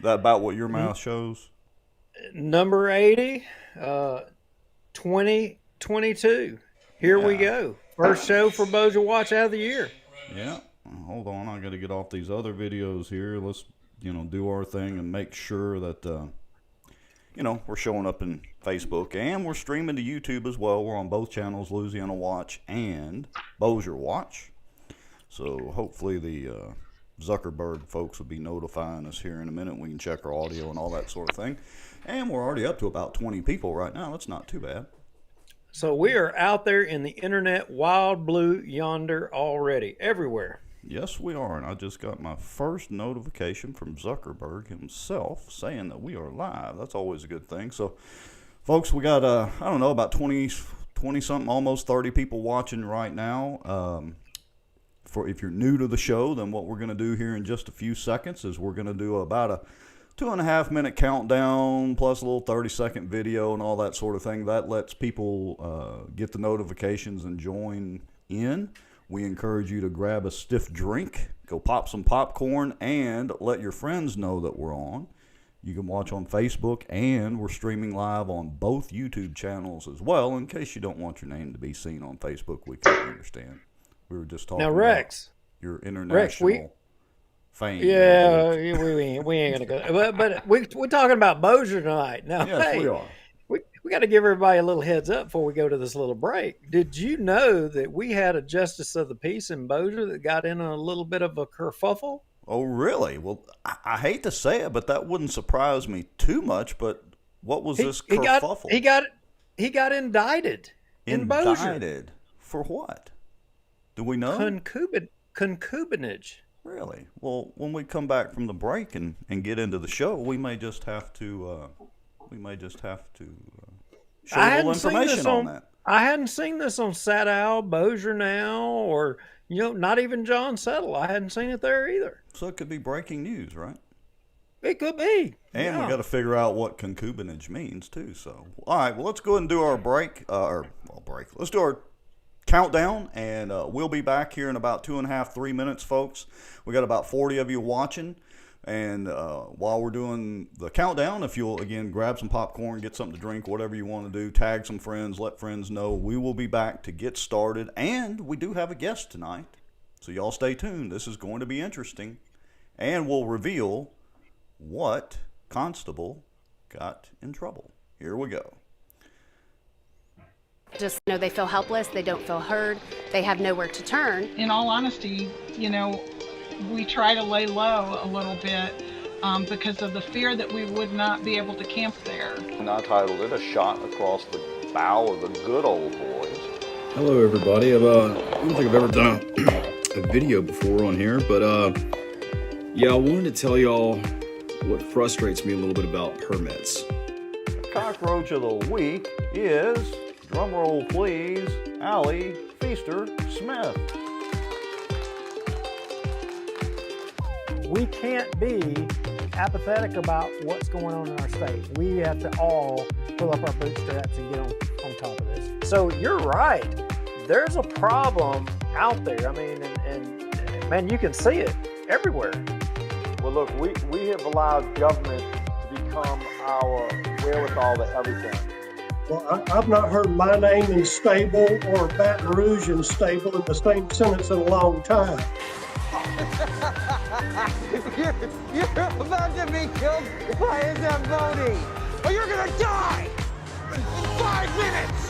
that about what your math shows? Number 80, 2022. Here we Yeah. go. First show for Bossier Watch out of the year. Yeah. Hold on, I got to get off these other videos here. Let's do our thing and make sure that we're showing up in Facebook and we're streaming to YouTube as well. We're on both channels, Louisiana Watch and Bossier Watch. So hopefully the Zuckerberg folks will be notifying us here in a minute. We can check our audio and all that sort of thing. And we're already up to about 20 people right now. That's not too bad. So we are out there in the internet, wild blue yonder already, everywhere. Yes, we are. And I just got my first notification from Zuckerberg himself saying that we are live. That's always a good thing. So, folks, we got, I don't know, about 20 something, almost 30 people watching right now. If you're new to the show, then what we're going to do here in just a few seconds is we're going to do about a 2.5 minute countdown plus a little 30-second video and all that sort of thing. That lets people get the notifications and join in. We encourage you to grab a stiff drink, go pop some popcorn, and let your friends know that we're on. You can watch on Facebook, and we're streaming live on both YouTube channels as well. In case you don't want your name to be seen on Facebook, we can understand. We were just talking now, Rex, about your international fame. Yeah, we ain't gonna go. But we're talking about Bossier tonight. Now, yes, hey, we are. We got to give everybody a little heads up before we go to this little break. Did you know that we had a justice of the peace in Bossier that got in a little bit of a kerfuffle? Oh, really? Well, I hate to say it, but that wouldn't surprise me too much. But what was this kerfuffle? He got indicted in Bossier. Indicted for what? Do we know? Concubinage. Really? Well, when we come back from the break and get into the show, we may just have to show a little information on that. I hadn't seen this on Sadow, Bossier Now, or not even John Settle. I hadn't seen it there either. So it could be breaking news, right? It could be. And we got to figure out what concubinage means too. So, all right, well, let's go ahead and do our break. Let's do our countdown, and we'll be back here in about 2.5-3 minutes, folks. We got about 40 of you watching, and while we're doing the countdown, if you'll again grab some popcorn, get something to drink, whatever you want to do, tag some friends, let friends know, we will be back to get started. And we do have a guest tonight, so y'all stay tuned. This is going to be interesting, and we'll reveal what constable got in trouble. Here we go. Just they feel helpless, they don't feel heard, they have nowhere to turn. In all honesty, we try to lay low a little bit because of the fear that we would not be able to camp there. And I titled it, A Shot Across the Bow of the Good Old Boys. Hello everybody, I don't think I've ever done a video before on here, but yeah, I wanted to tell y'all what frustrates me a little bit about permits. Cockroach of the week is, drumroll please, Allie Feaster Smith. We can't be apathetic about what's going on in our state. We have to all pull up our bootstraps and get on top of this. So you're right. There's a problem out there. I mean, and man, you can see it everywhere. Well, look, we have allowed government to become our wherewithal to everything. Well, I've not heard my name in stable or Baton Rouge in stable in the same sentence in a long time. You're about to be killed by a Zamboni, or you're gonna die in 5 minutes.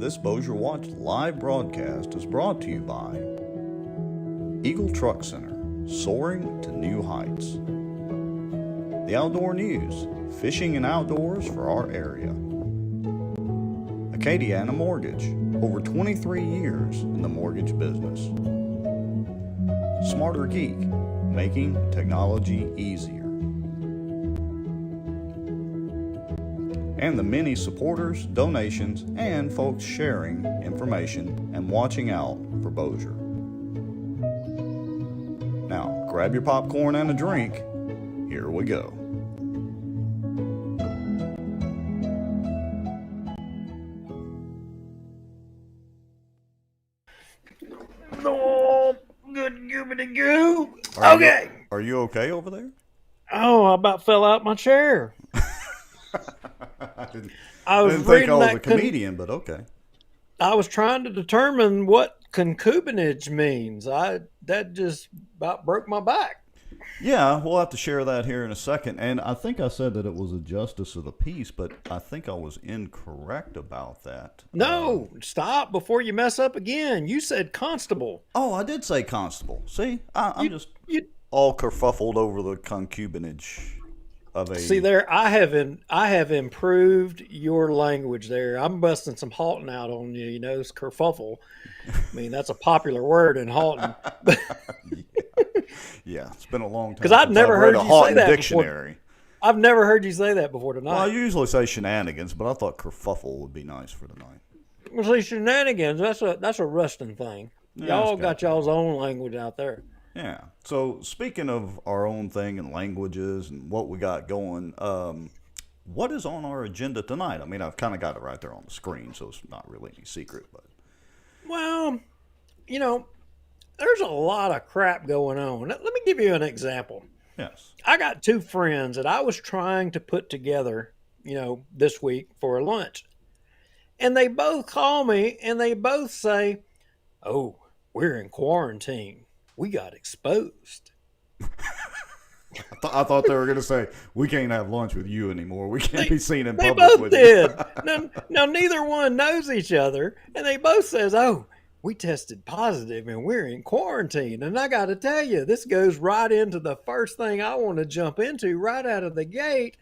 This Bossier Watch live broadcast is brought to you by Eagle Truck Center, soaring to new heights. The Outdoor News, fishing and outdoors for our area. Acadiana Mortgage, over 23 years in the mortgage business. Smarter Geek, making technology easier. And the many supporters, donations, and folks sharing information and watching out for Bossier. Now, grab your popcorn and a drink. Here we go. Oh, good goobity goo. Are Okay. Are you okay over there? Oh, I about fell out my chair. I didn't think reading I was that a comedian, but okay. I was trying to determine what concubinage means. That just about broke my back. Yeah, we'll have to share that here in a second. And I think I said that it was a justice of the peace, but I think I was incorrect about that. No, stop before you mess up again. You said constable. Oh, I did say constable. See, I'm just all kerfuffled over the concubinage of a. See there, I have improved your language there. I'm busting some Halton out on you. You know, it's kerfuffle. I mean, that's a popular word in Halton. Yeah, it's been a long time. Because I've never heard you say that dictionary. before. I've never heard you say that before tonight. Well, I usually say shenanigans, but I thought kerfuffle would be nice for tonight. Well, see, shenanigans, that's a Ruston thing. Yeah, Y'all it's got y'all's own language out there. Yeah. So speaking of our own thing and languages and what we got going, what is on our agenda tonight? I mean, I've kind of got it right there on the screen, so it's not really any secret. But Well, you know, there's a lot of crap going on. Let me give you an example. yes, I got two friends that I was trying to put together, this week for a lunch. And they both call me and they both say, "Oh, we're in quarantine. We got exposed." I thought they were going to say we can't have lunch with you anymore. We can't be seen in They public both with did. you. Now, neither one knows each other, and they both says, "Oh, we tested positive and we're in quarantine." And I got to tell you, this goes right into the first thing I want to jump into right out of the gate: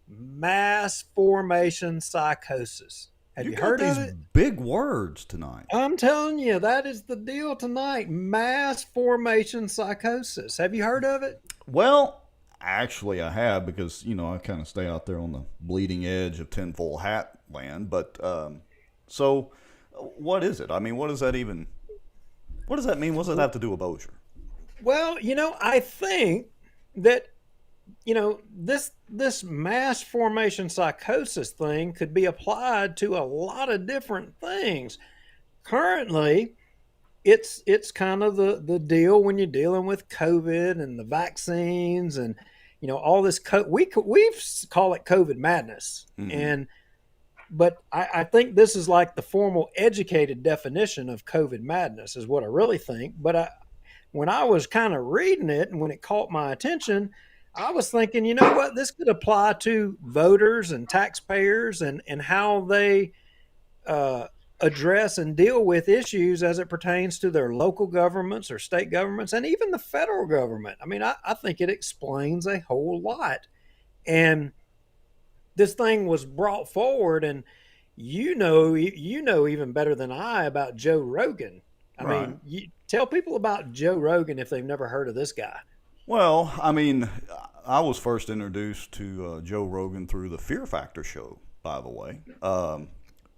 mass formation psychosis. Have you heard of it? Big words tonight. I'm telling you, that is the deal tonight. Mass formation psychosis. Have you heard of it? Well, actually, I have because I kind of stay out there on the bleeding edge of tinfoil hat land. But so, what is it? I mean, what does that mean? What does that have to do with Bossier? Well, I think that this mass formation psychosis thing could be applied to a lot of different things. Currently, it's kind of the deal when you're dealing with COVID and the vaccines and all this. We call it COVID madness, but I think this is like the formal educated definition of COVID madness is what I really think. But when I was kind of reading it and when it caught my attention, I was thinking, you know what, this could apply to voters and taxpayers and how they address and deal with issues as it pertains to their local governments or state governments and even the federal government. I mean, I think it explains a whole lot. And this thing was brought forward, and you know even better than I about Joe Rogan. I mean, you tell people about Joe Rogan if they've never heard of this guy. Well, I mean, I was first introduced to Joe Rogan through the Fear Factor show, by the way.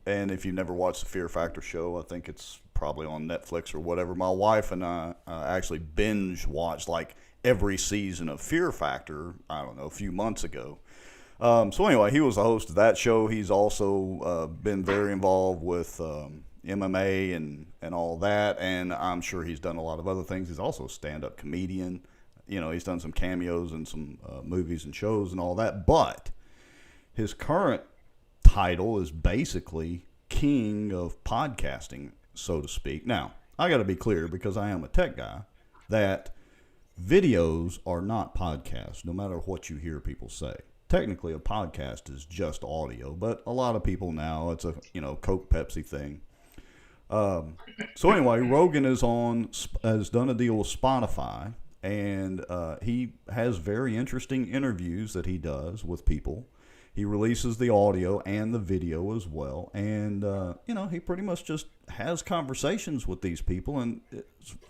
And if you've never watched the Fear Factor show, I think it's probably on Netflix or whatever. My wife and I actually binge watched like every season of Fear Factor, I don't know, a few months ago. So anyway, he was the host of that show. He's also been very involved with MMA and all that, and I'm sure he's done a lot of other things. He's also a stand-up comedian. He's done some cameos in some movies and shows and all that. But his current title is basically king of podcasting, so to speak. Now, I got to be clear because I am a tech guy that videos are not podcasts, no matter what you hear people say. technically a podcast is just audio, but a lot of people now, it's a, Coke Pepsi thing. So anyway, Rogan has done a deal with Spotify, and he has very interesting interviews that he does with people. He releases the audio and the video as well, and he pretty much just has conversations with these people, and it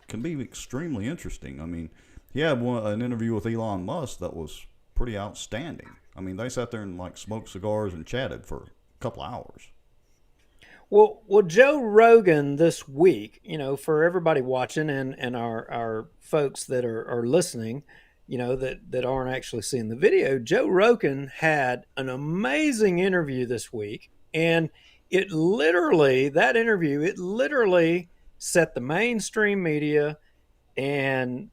can be extremely interesting. I mean, he had an interview with Elon Musk that was pretty outstanding. I mean, they sat there and smoked cigars and chatted for a couple hours. Well, Joe Rogan this week, for everybody watching and our folks that are listening, that aren't actually seeing the video, Joe Rogan had an amazing interview this week. And that interview set the mainstream media and,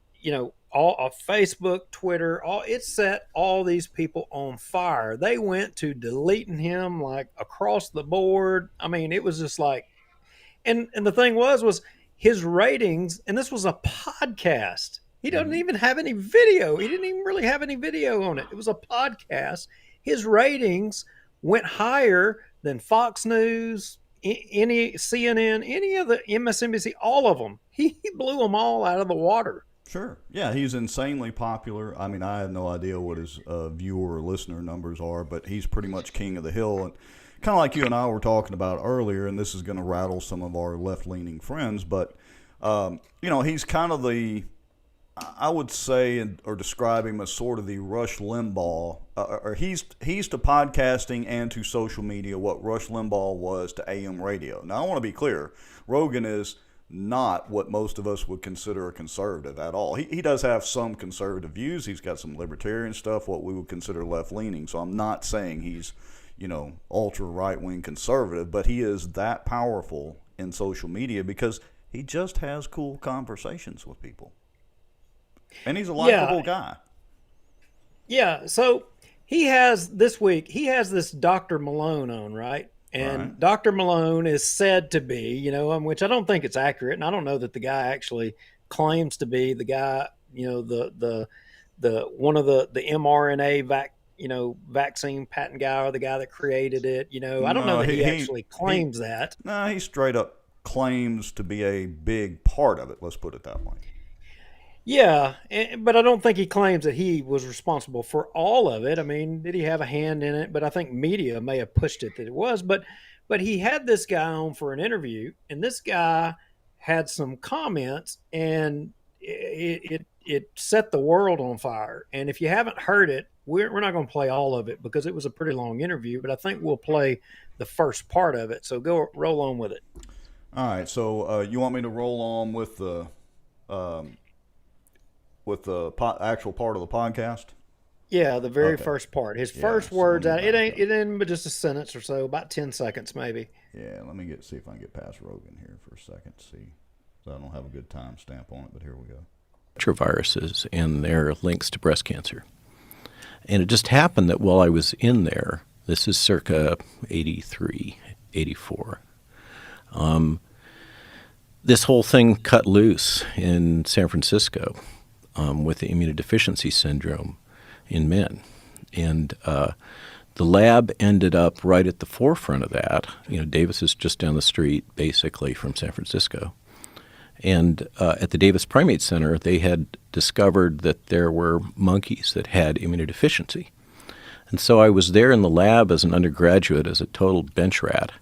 all of Facebook, Twitter, it set all these people on fire. They went to deleting him across the board. I mean, it was just and the thing was his ratings, and this was a podcast. He doesn't even have any video. He didn't even really have any video on it. It was a podcast. His ratings went higher than Fox News, any CNN, any of the MSNBC, all of them. He blew them all out of the water. Sure. Yeah, he's insanely popular. I mean, I have no idea what his viewer or listener numbers are, but he's pretty much king of the hill. And kind of like you and I were talking about earlier, and this is going to rattle some of our left-leaning friends, but, he's kind of I would say, or describe him as sort of the Rush Limbaugh, or he's to podcasting and to social media what Rush Limbaugh was to AM radio. Now, I want to be clear. Rogan is not what most of us would consider a conservative at all. He does have some conservative views. He's got some libertarian stuff, what we would consider left-leaning. So I'm not saying he's, ultra right-wing conservative, but he is that powerful in social media because he just has cool conversations with people. And he's a likable guy. Yeah, so this week, he has this Dr. Malone on, right? And right. Dr. Malone is said to be, which I don't think it's accurate, and I don't know that the guy actually claims to be the guy, the one of the mRNA vaccine patent guy or the guy that created it. I don't know that he actually claims that. No, he straight up claims to be a big part of it. Let's put it that way. Yeah, but I don't think he claims that he was responsible for all of it. I mean, did he have a hand in it? But I think media may have pushed it that it was. But he had this guy on for an interview, and this guy had some comments, and it set the world on fire. And if you haven't heard it, we're not going to play all of it because it was a pretty long interview. But I think we'll play the first part of it. So roll on with it. All right. So you want me to roll on with the actual part of the podcast? Yeah, the very first part. His first words out. It ain't but just a sentence or so, about 10 seconds maybe. Yeah, let me see if I can get past Rogan here for a second. See, so I don't have a good time stamp on it, but here we go. Retroviruses and their links to breast cancer. And it just happened that while I was in there, this is circa 83, 84, this whole thing cut loose in San Francisco. With the immunodeficiency syndrome in men. And the lab ended up right at the forefront of that. Davis is just down the street, basically, from San Francisco. And at the Davis Primate Center, they had discovered that there were monkeys that had immunodeficiency. And so I was there in the lab as an undergraduate as a total bench rat.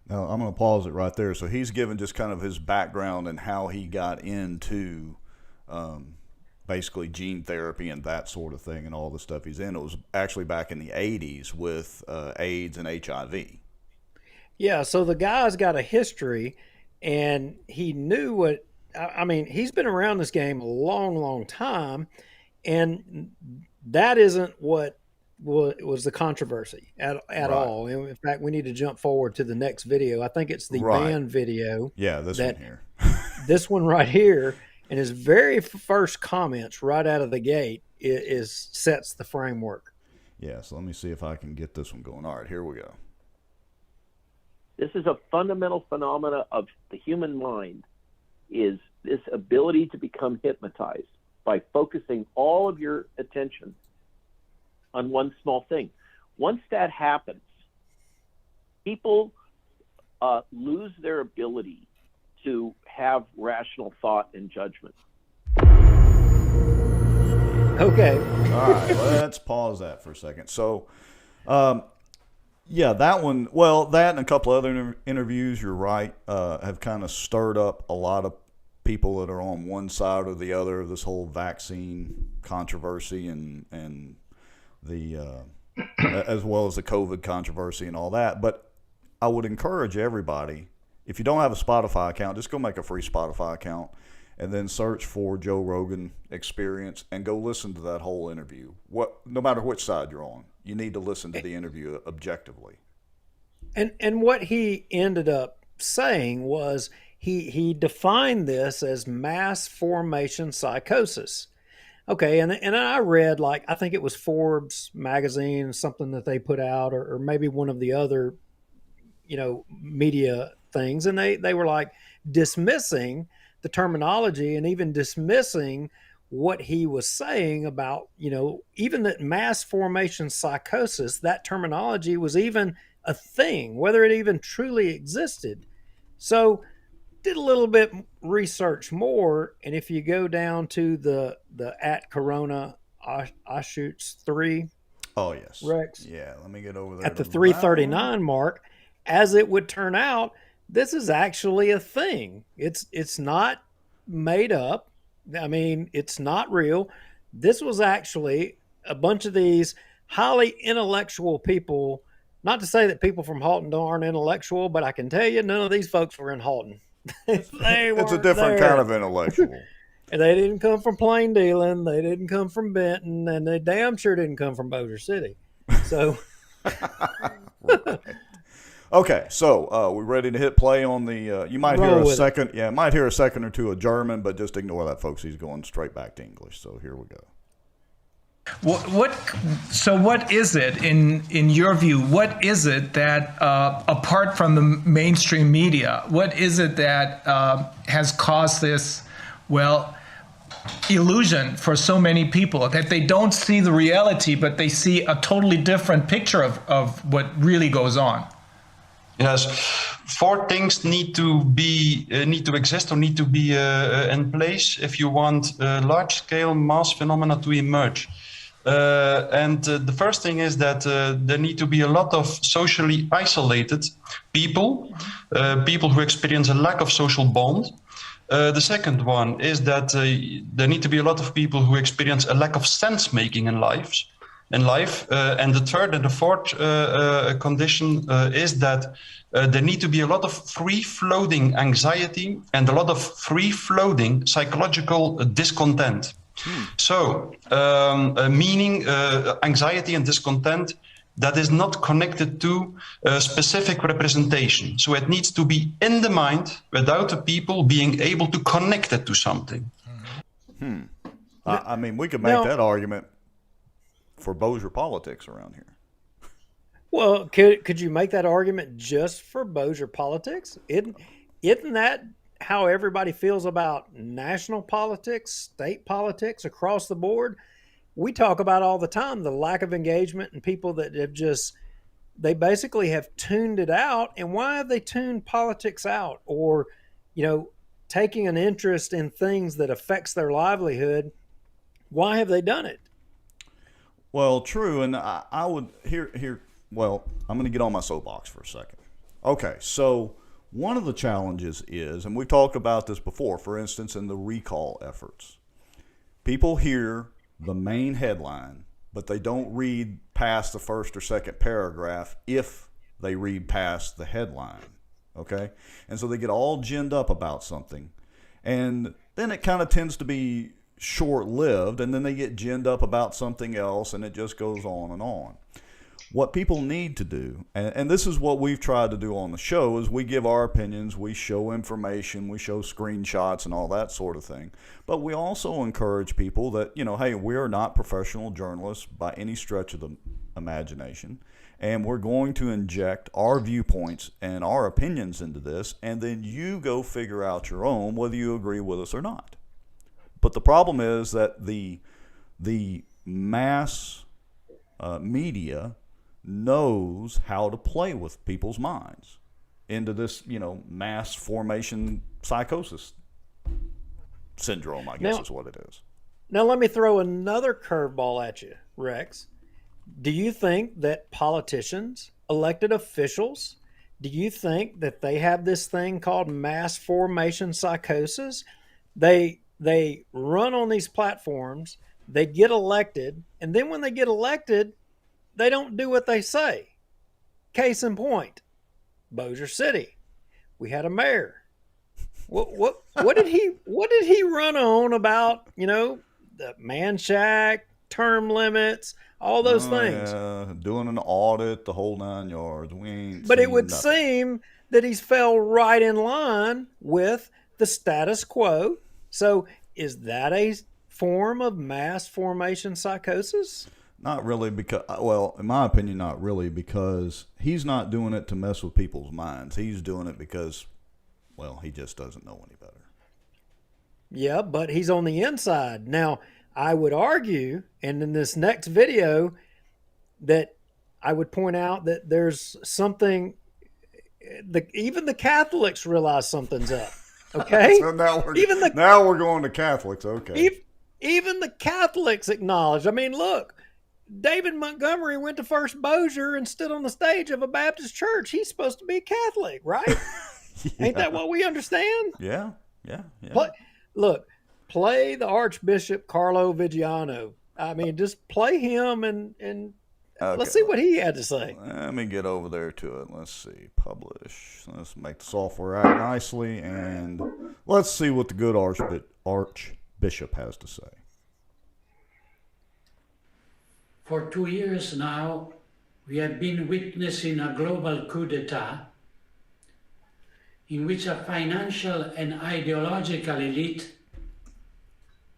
Now, I'm going to pause it right there. So he's given just kind of his background and how he got into basically gene therapy and that sort of thing and all the stuff he's in. It was actually back in the 80s with AIDS and HIV. Yeah, so the guy's got a history, and he knew he's been around this game a long, long time, and that isn't what was the controversy at right. all. In fact, we need to jump forward to the next video. I think it's the band video. Yeah, this one here. This one right here. And his very first comments right out of the gate sets the framework. Yeah, so let me see if I can get this one going. All right, here we go. This is a fundamental phenomena of the human mind, is this ability to become hypnotized by focusing all of your attention on one small thing. Once that happens, people lose their ability to have rational thought and judgment. Okay. All right, let's pause that for a second. So, yeah, that one, well, that and a couple other interviews, you're right, have kind of stirred up a lot of people that are on one side or the other of this whole vaccine controversy and the as well as the COVID controversy and all that. But I would encourage everybody, if you don't have a Spotify account, just go make a free Spotify account and then search for Joe Rogan Experience and go listen to that whole interview. No matter which side you're on, you need to listen to the interview objectively. And what he ended up saying was he defined this as mass formation psychosis. Okay, and I read, like, I think it was Forbes magazine, something that they put out, or maybe one of the other, media things, and they were like dismissing the terminology and even dismissing what he was saying about, even that mass formation psychosis, that terminology was even a thing, whether it even truly existed. So did a little bit research more, and if you go down to the at Corona Oshoots 3. Oh, yes. Rex. Yeah, let me get over there. At the 339 mark, as it would turn out, this is actually a thing. It's not made up. I mean, it's not real. This was actually a bunch of these highly intellectual people. Not to say that people from Halton aren't intellectual, but I can tell you none of these folks were in Halton. It's a different kind of intellectual. And they didn't come from Plain Dealing. They didn't come from Benton. And they damn sure didn't come from Bossier City. So... Right. Okay, so we're ready to hit play on the. You might hear a second. Yeah, might hear a second or two of German, but just ignore that, folks. He's going straight back to English. So here we go. So what is it in your view? What is it that apart from the mainstream media, what is it that has caused this? Illusion for so many people that they don't see the reality, but they see a totally different picture of what really goes on. Yes, four things need to exist or need to be in place if you want large-scale mass phenomena to emerge. And the first thing is that there need to be a lot of socially isolated people, people who experience a lack of social bond. The second one is that there need to be a lot of people who experience a lack of sense-making in life. And the third and the fourth condition is that there need to be a lot of free-floating anxiety and a lot of free-floating psychological discontent. So, meaning anxiety and discontent that is not connected to a specific representation. So it needs to be in the mind without the people being able to connect it to something. I mean, we could make that argument for Bossier politics around here. Well, could you make that argument just for Bossier politics? Isn't that how everybody feels about national politics, state politics across the board? We talk about all the time the lack of engagement and people that have they basically have tuned it out. And why have they tuned politics out? Or, taking an interest in things that affects their livelihood, why have they done it? Well, true, and I would well, I'm going to get on my soapbox for a second. Okay, so one of the challenges is, and we've talked about this before, for instance, in the recall efforts, people hear the main headline, but they don't read past the first or second paragraph if they read past the headline, okay? And so they get all ginned up about something, and then it kind of tends to be short-lived, and then they get ginned up about something else, and it just goes on and on. What people need to do, and this is what we've tried to do on the show, is we give our opinions, we show information, we show screenshots and all that sort of thing. But we also encourage people that, hey, we're not professional journalists by any stretch of the imagination, and we're going to inject our viewpoints and our opinions into this, and then you go figure out your own, whether you agree with us or not. But the problem is that the mass media knows how to play with people's minds into this, mass formation psychosis syndrome, I guess is what it is. Now, let me throw another curveball at you, Rex. Do you think that politicians, elected officials, do you think that they have this thing called mass formation psychosis? They run on these platforms, they get elected, and then when they get elected, they don't do what they say. Case in point, Bossier City. We had a mayor. What did he run on about, the man shack, term limits, all those things? Yeah, doing an audit, the whole 9 yards. We ain't. But it would seem that he's fell right in line with the status quo. So is that a form of mass formation psychosis? Not really, because, well, in my opinion, not really, because he's not doing it to mess with people's minds. He's doing it because, well, he just doesn't know any better. Yeah, but he's on the inside. Now, I would argue, and in this next video, that I would point out that there's something, even the Catholics realize something's up. Okay? So now we're going to Catholics. Okay. Even the Catholics acknowledge. I mean, look, David Montgomery went to First Bossier and stood on the stage of a Baptist church. He's supposed to be Catholic, right? Yeah. Ain't that what we understand? Yeah. Play the Archbishop Carlo Vigiano. I mean, just play him and okay. Let's see what he had to say. Let me get over there to it. Let's see. Publish. Let's make the software act nicely, and let's see what the good Archbishop has to say. For 2 years now, we have been witnessing a global coup d'etat in which a financial and ideological elite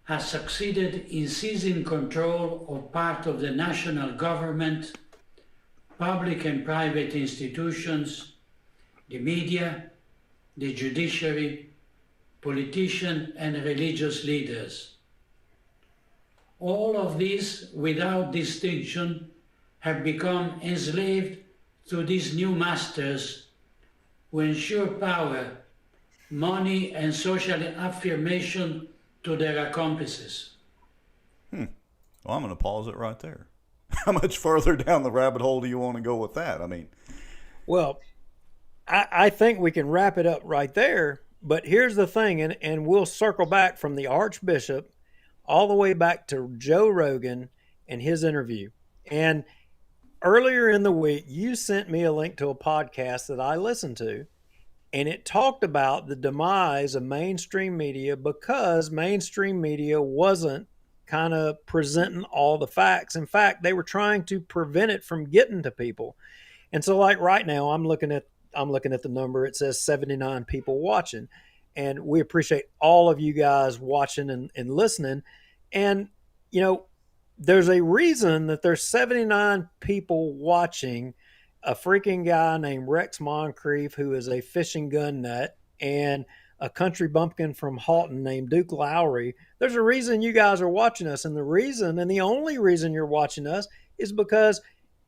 has succeeded in seizing control of part of the national government, public and private institutions, the media, the judiciary, politicians, and religious leaders. All of these, without distinction, have become enslaved to these new masters who ensure power, money, and social affirmation to their accomplices. Well, I'm going to pause it right there. How much further down the rabbit hole do you want to go with that? I mean, well, I think we can wrap it up right there. But here's the thing, and we'll circle back from the Archbishop all the way back to Joe Rogan and his interview. And earlier in the week, you sent me a link to a podcast that I listened to, and it talked about the demise of mainstream media because mainstream media wasn't kind of presenting all the facts. In fact, they were trying to prevent it from getting to people. And so, like right now, I'm looking at the number. It says 79 people watching. And we appreciate all of you guys watching and listening. And, there's a reason that there's 79 people watching a freaking guy named Rex Moncrief, who is a fishing gun nut, and a country bumpkin from Halton named Duke Lowry. There's a reason you guys are watching us. And the reason, and the only reason you're watching us, is because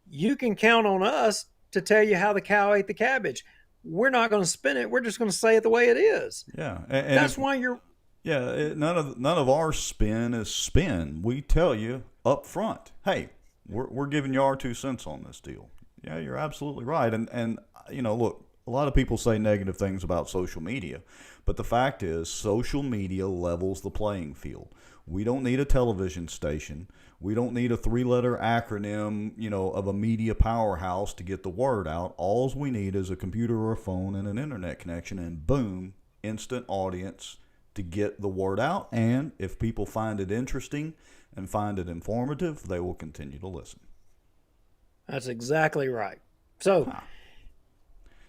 you can count on us to tell you how the cow ate the cabbage. We're not going to spin it. We're just going to say it the way it is. Yeah. And that's why you're... Yeah, none of our spin is spin. We tell you up front, hey, we're giving you our 2 cents on this deal. Yeah, you're absolutely right. And look, a lot of people say negative things about social media, but the fact is social media levels the playing field. We don't need a television station. We don't need a 3-letter acronym, of a media powerhouse to get the word out. All we need is a computer or a phone and an internet connection, and boom, instant audience to get the word out. And if people find it interesting and find it informative, they will continue to listen. That's exactly right. So,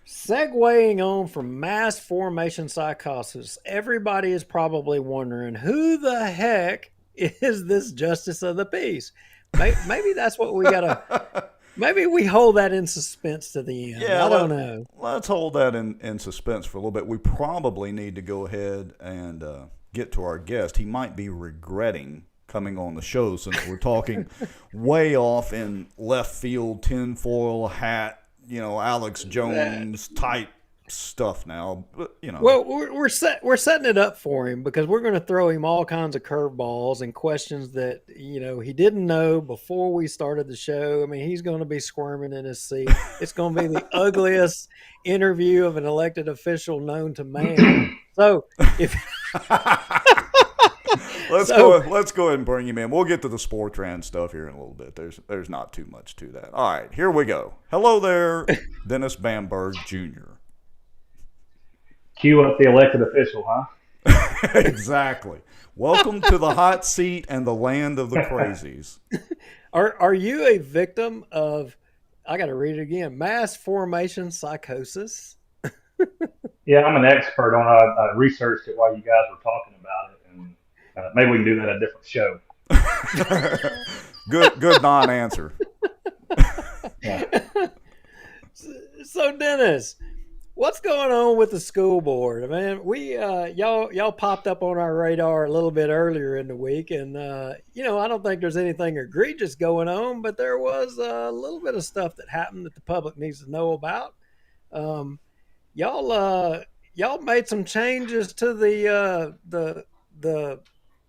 segueing on from mass formation psychosis, everybody is probably wondering, who the heck is this justice of the peace? Maybe that's what we got to... Maybe we hold that in suspense to the end. Yeah, I don't know. Let's hold that in suspense for a little bit. We probably need to go ahead and get to our guest. He might be regretting coming on the show, since we're talking way off in left field, tinfoil hat, Alex Jones type stuff now. But, Well, we're setting it up for him because we're going to throw him all kinds of curveballs and questions that he didn't know before we started the show. I mean, he's going to be squirming in his seat. It's going to be the ugliest interview of an elected official known to man. So if let's go ahead and bring him in. We'll get to the SporTran stuff here in a little bit. There's not too much to that. All right, here we go. Hello there, Dennis Bamberg Jr. Cue up the elected official, huh? Exactly. Welcome to the hot seat and the land of the crazies. Are you a victim of, I got to read it again, mass formation psychosis? Yeah, I'm an expert on it. I researched it while you guys were talking about it, and maybe we can do that at a different show. Good non-answer. Yeah. So Dennis, what's going on with the school board? I mean, we y'all popped up on our radar a little bit earlier in the week, and I don't think there's anything egregious going on, but there was a little bit of stuff that happened that the public needs to know about. Y'all made some changes to the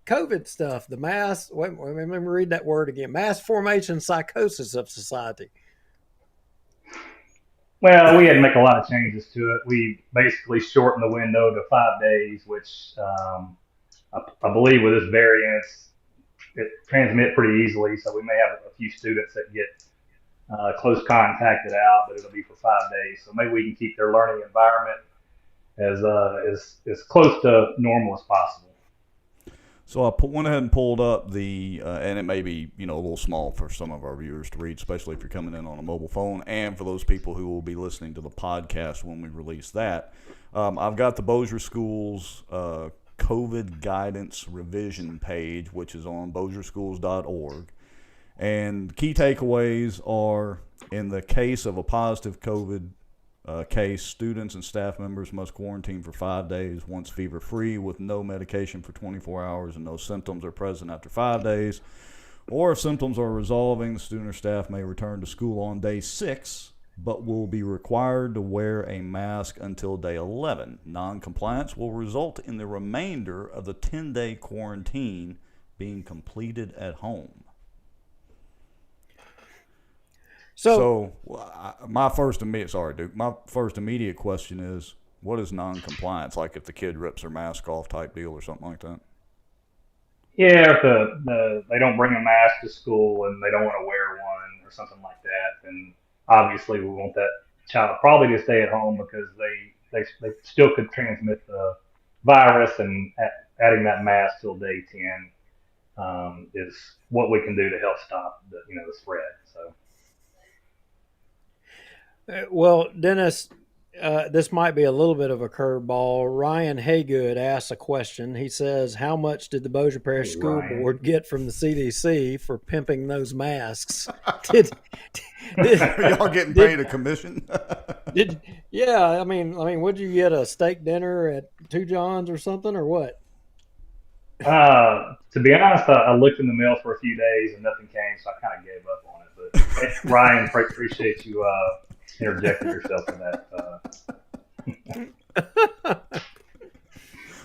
COVID stuff, the mass. Wait, let me read that word again. Mass formation psychosis of society. Well, we had to make a lot of changes to it. We basically shortened the window to 5 days, which I believe with this variant, it transmits pretty easily. So we may have a few students that get close contacted out, but it'll be for 5 days. So maybe we can keep their learning environment as close to normal as possible. So I went ahead and pulled up and it may be a little small for some of our viewers to read, especially if you're coming in on a mobile phone, and for those people who will be listening to the podcast when we release that. I've got the Bossier Schools COVID guidance revision page, which is on bossierschools.org. And key takeaways are, in the case of a positive COVID case, students and staff members must quarantine for 5 days once fever-free with no medication for 24 hours and no symptoms are present after 5 days. Or if symptoms are resolving, the student or staff may return to school on day 6, but will be required to wear a mask until day 11. Non-compliance will result in the remainder of the 10-day quarantine being completed at home. So my first immediate question is, what is non-compliance? Like if the kid rips their mask off type deal or something like that? Yeah, if they don't bring a mask to school and they don't want to wear one or something like that, then obviously we want that child probably to stay at home because they still could transmit the virus, and adding that mask till day 10 is what we can do to help stop the spread. So. Well, Dennis, this might be a little bit of a curveball. Ryan Haygood asks a question. He says, how much did the Bossier Parish School Board get from the CDC for pimping those masks? Are y'all getting paid a commission? I mean, would you get a steak dinner at Two John's or something, or what? To be honest, I looked in the mail for a few days and nothing came, so I kind of gave up on it. But Ryan, appreciate you interjected yourself in that.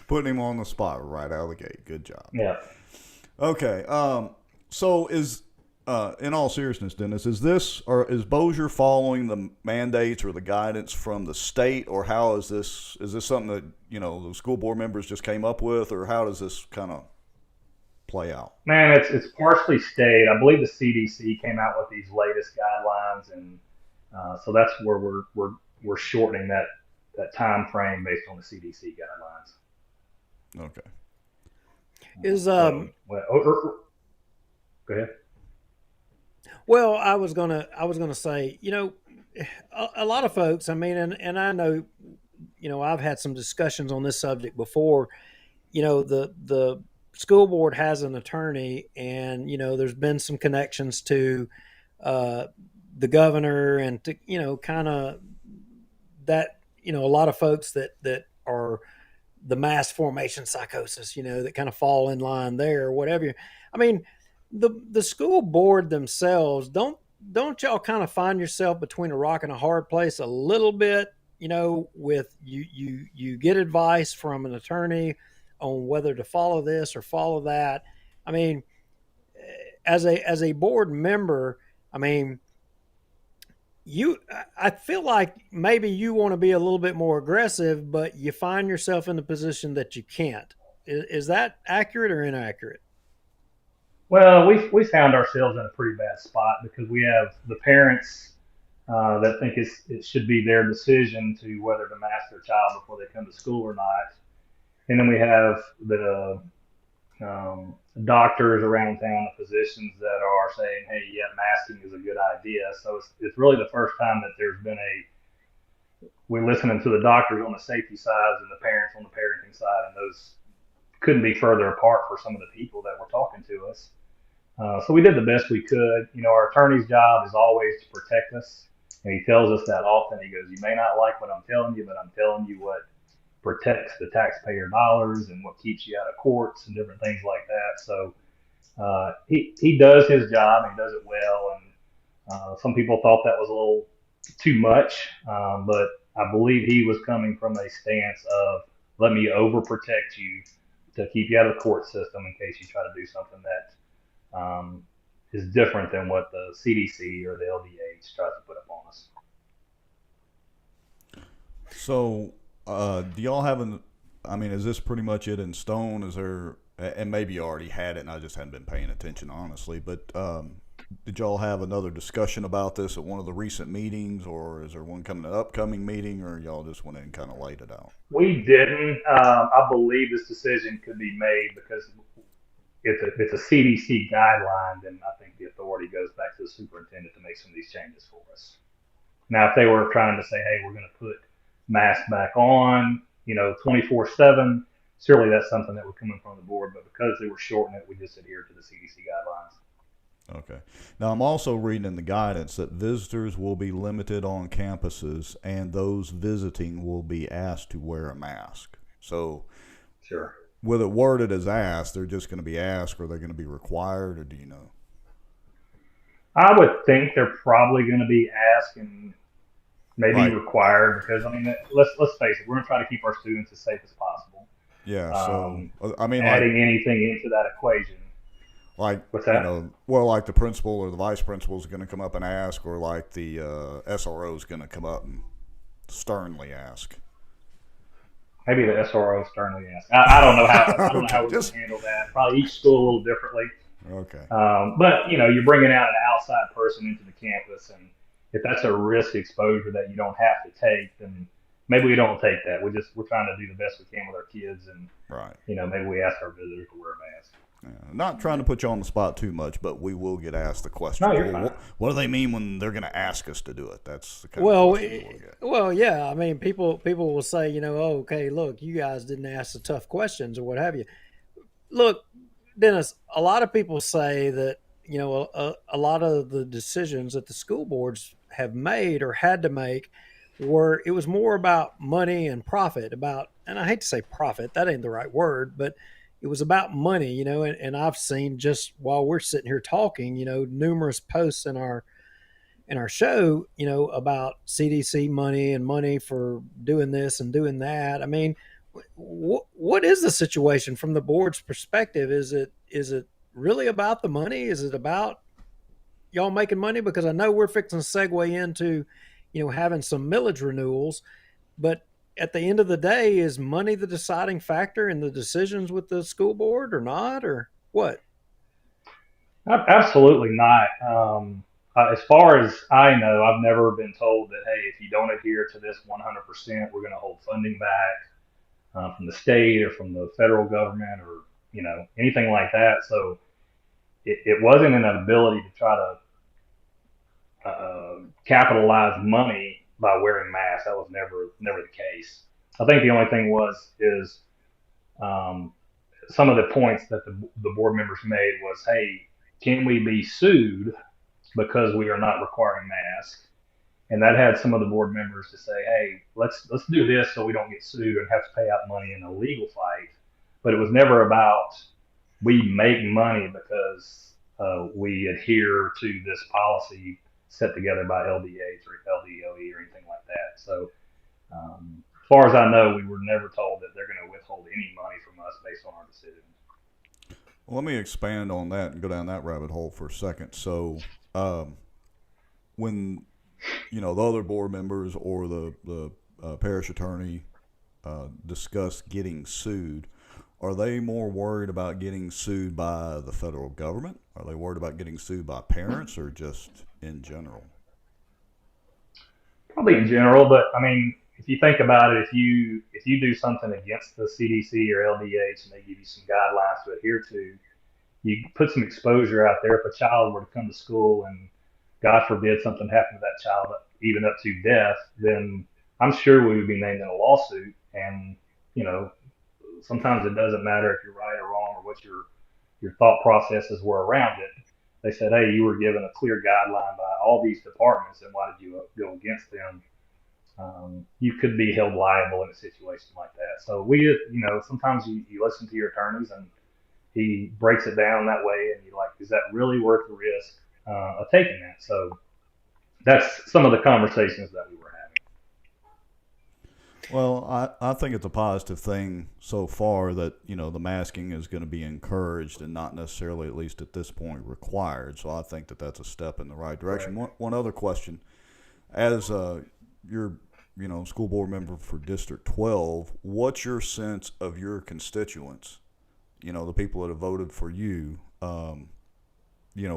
Putting him on the spot right out of the gate. Good job. Yeah. Okay. So is in all seriousness, Dennis, is Bossier following the mandates or the guidance from the state, or how is this? Is this something that the school board members just came up with, or how does this kind of play out? Man, it's partially state. I believe the CDC came out with these latest guidelines, and so that's where we're shortening that time frame based on the CDC guidelines. Okay. Go ahead. Well, I was gonna say, a lot of folks. I mean, and I know, I've had some discussions on this subject before. The school board has an attorney, and there's been some connections to the governor, and to kind of that a lot of folks that are the mass formation psychosis, that kind of fall in line there or whatever. I mean, the school board themselves, don't y'all kind of find yourself between a rock and a hard place a little bit? With you get advice from an attorney on whether to follow this or follow that. I mean, as a board member, I mean, I feel like maybe you want to be a little bit more aggressive, but you find yourself in the position that you can't. Is that accurate or inaccurate? Well, we found ourselves in a pretty bad spot because we have the parents that think it should be their decision to whether to mask their child before they come to school or not, and then we have the doctors around town, the physicians that are saying, hey, yeah, masking is a good idea. So it's really the first time that there's been we're listening to the doctors on the safety side and the parents on the parenting side, and those couldn't be further apart for some of the people that were talking to us. So we did the best we could. Our attorney's job is always to protect us, and he tells us that often. He goes, you may not like what I'm telling you, but I'm telling you what protects the taxpayer dollars and what keeps you out of courts and different things like that. So he does his job, and he does it well. And some people thought that was a little too much, but I believe he was coming from a stance of let me overprotect you to keep you out of the court system in case you try to do something that is different than what the CDC or the LDH tries to put up on us. So, do y'all have is this pretty much it in stone? Is there, and maybe you already had it and I just hadn't been paying attention, honestly, but did y'all have another discussion about this at one of the recent meetings, or is there one coming to an upcoming meeting, or y'all just went in and kind of laid it out? We didn't. I believe this decision could be made because it's a CDC guideline, and I think the authority goes back to the superintendent to make some of these changes for us. Now, if they were trying to say, hey, we're going to put masks back on, 24/7, surely that's something that would come in from the board, but because they were shortening it, we just adhere to the CDC guidelines. Okay. Now, I'm also reading in the guidance that visitors will be limited on campuses, and those visiting will be asked to wear a mask. So, sure. With it worded as asked, they're just going to be asked, or they're going to be required, or do you know? I would think they're probably going to be asked and maybe required because, let's face it, we're going to try to keep our students as safe as possible. Yeah, so, adding anything into that equation. Like, what's that? Like the principal or the vice principal is going to come up and ask, or like the SRO is going to come up and sternly ask. Maybe the SRO sternly ask. I don't know how we're going to handle that. Probably each school a little differently. Okay. But you're bringing out an outside person into the campus, and if that's a risk exposure that you don't have to take, then maybe we don't take that. We're trying to do the best we can with our kids, and right. Maybe we ask our visitors to wear a mask. Yeah, not trying to put you on the spot too much, but we will get asked the question. No, you're fine. What do they mean when they're going to ask us to do it? That's the kind of question we'll get. Well, yeah. People will say, okay, look, you guys didn't ask the tough questions or what have you. Look, Dennis, a lot of people say that, a lot of the decisions that the school boards have made or had to make it was more about money and profit, and I hate to say profit, that ain't the right word, but it was about money, and I've seen just while we're sitting here talking, numerous posts in our show, about CDC money and money for doing this and doing that. What is the situation from the board's perspective? Is it really about the money? Is it about y'all making money? Because I know we're fixing to segue into, having some millage renewals, but at the end of the day, is money the deciding factor in the decisions with the school board or not, or what? Absolutely not. As far as I know, I've never been told that, hey, if you don't adhere to this 100%, we're going to hold funding back from the state or from the federal government or, anything like that. So it wasn't an ability to try to capitalize money by wearing masks. That was never the case. I think the only thing is some of the points that the board members made was, hey, can we be sued because we are not requiring masks? And that had some of the board members to say, hey, let's do this so we don't get sued and have to pay out money in a legal fight. But it was never about we make money because we adhere to this policy set together by LDAs or LDOE or anything like that. So as far as I know, we were never told that they're going to withhold any money from us based on our decisions. Well, let me expand on that and go down that rabbit hole for a second. So when, the other board members or the parish attorney discuss getting sued, are they more worried about getting sued by the federal government? Are they worried about getting sued by parents, or just in general? Probably in general, but I mean, if you think about it, if you do something against the CDC or LDH and they give you some guidelines to adhere to, you put some exposure out there. If a child were to come to school and God forbid something happened to that child, even up to death, then I'm sure we would be named in a lawsuit. And sometimes it doesn't matter if you're right or wrong or what your thought processes were around it. They said, hey, you were given a clear guideline by all these departments, and why did you go against them? You could be held liable in a situation like that. So sometimes you listen to your attorneys and he breaks it down that way, and you're like, is that really worth the risk of taking that? So that's some of the conversations that we were having. Well, I think it's a positive thing so far that, the masking is going to be encouraged and not necessarily, at least at this point, required. So I think that that's a step in the right direction. Right. One other question. As your school board member for District 12, what's your sense of your constituents, the people that have voted for you,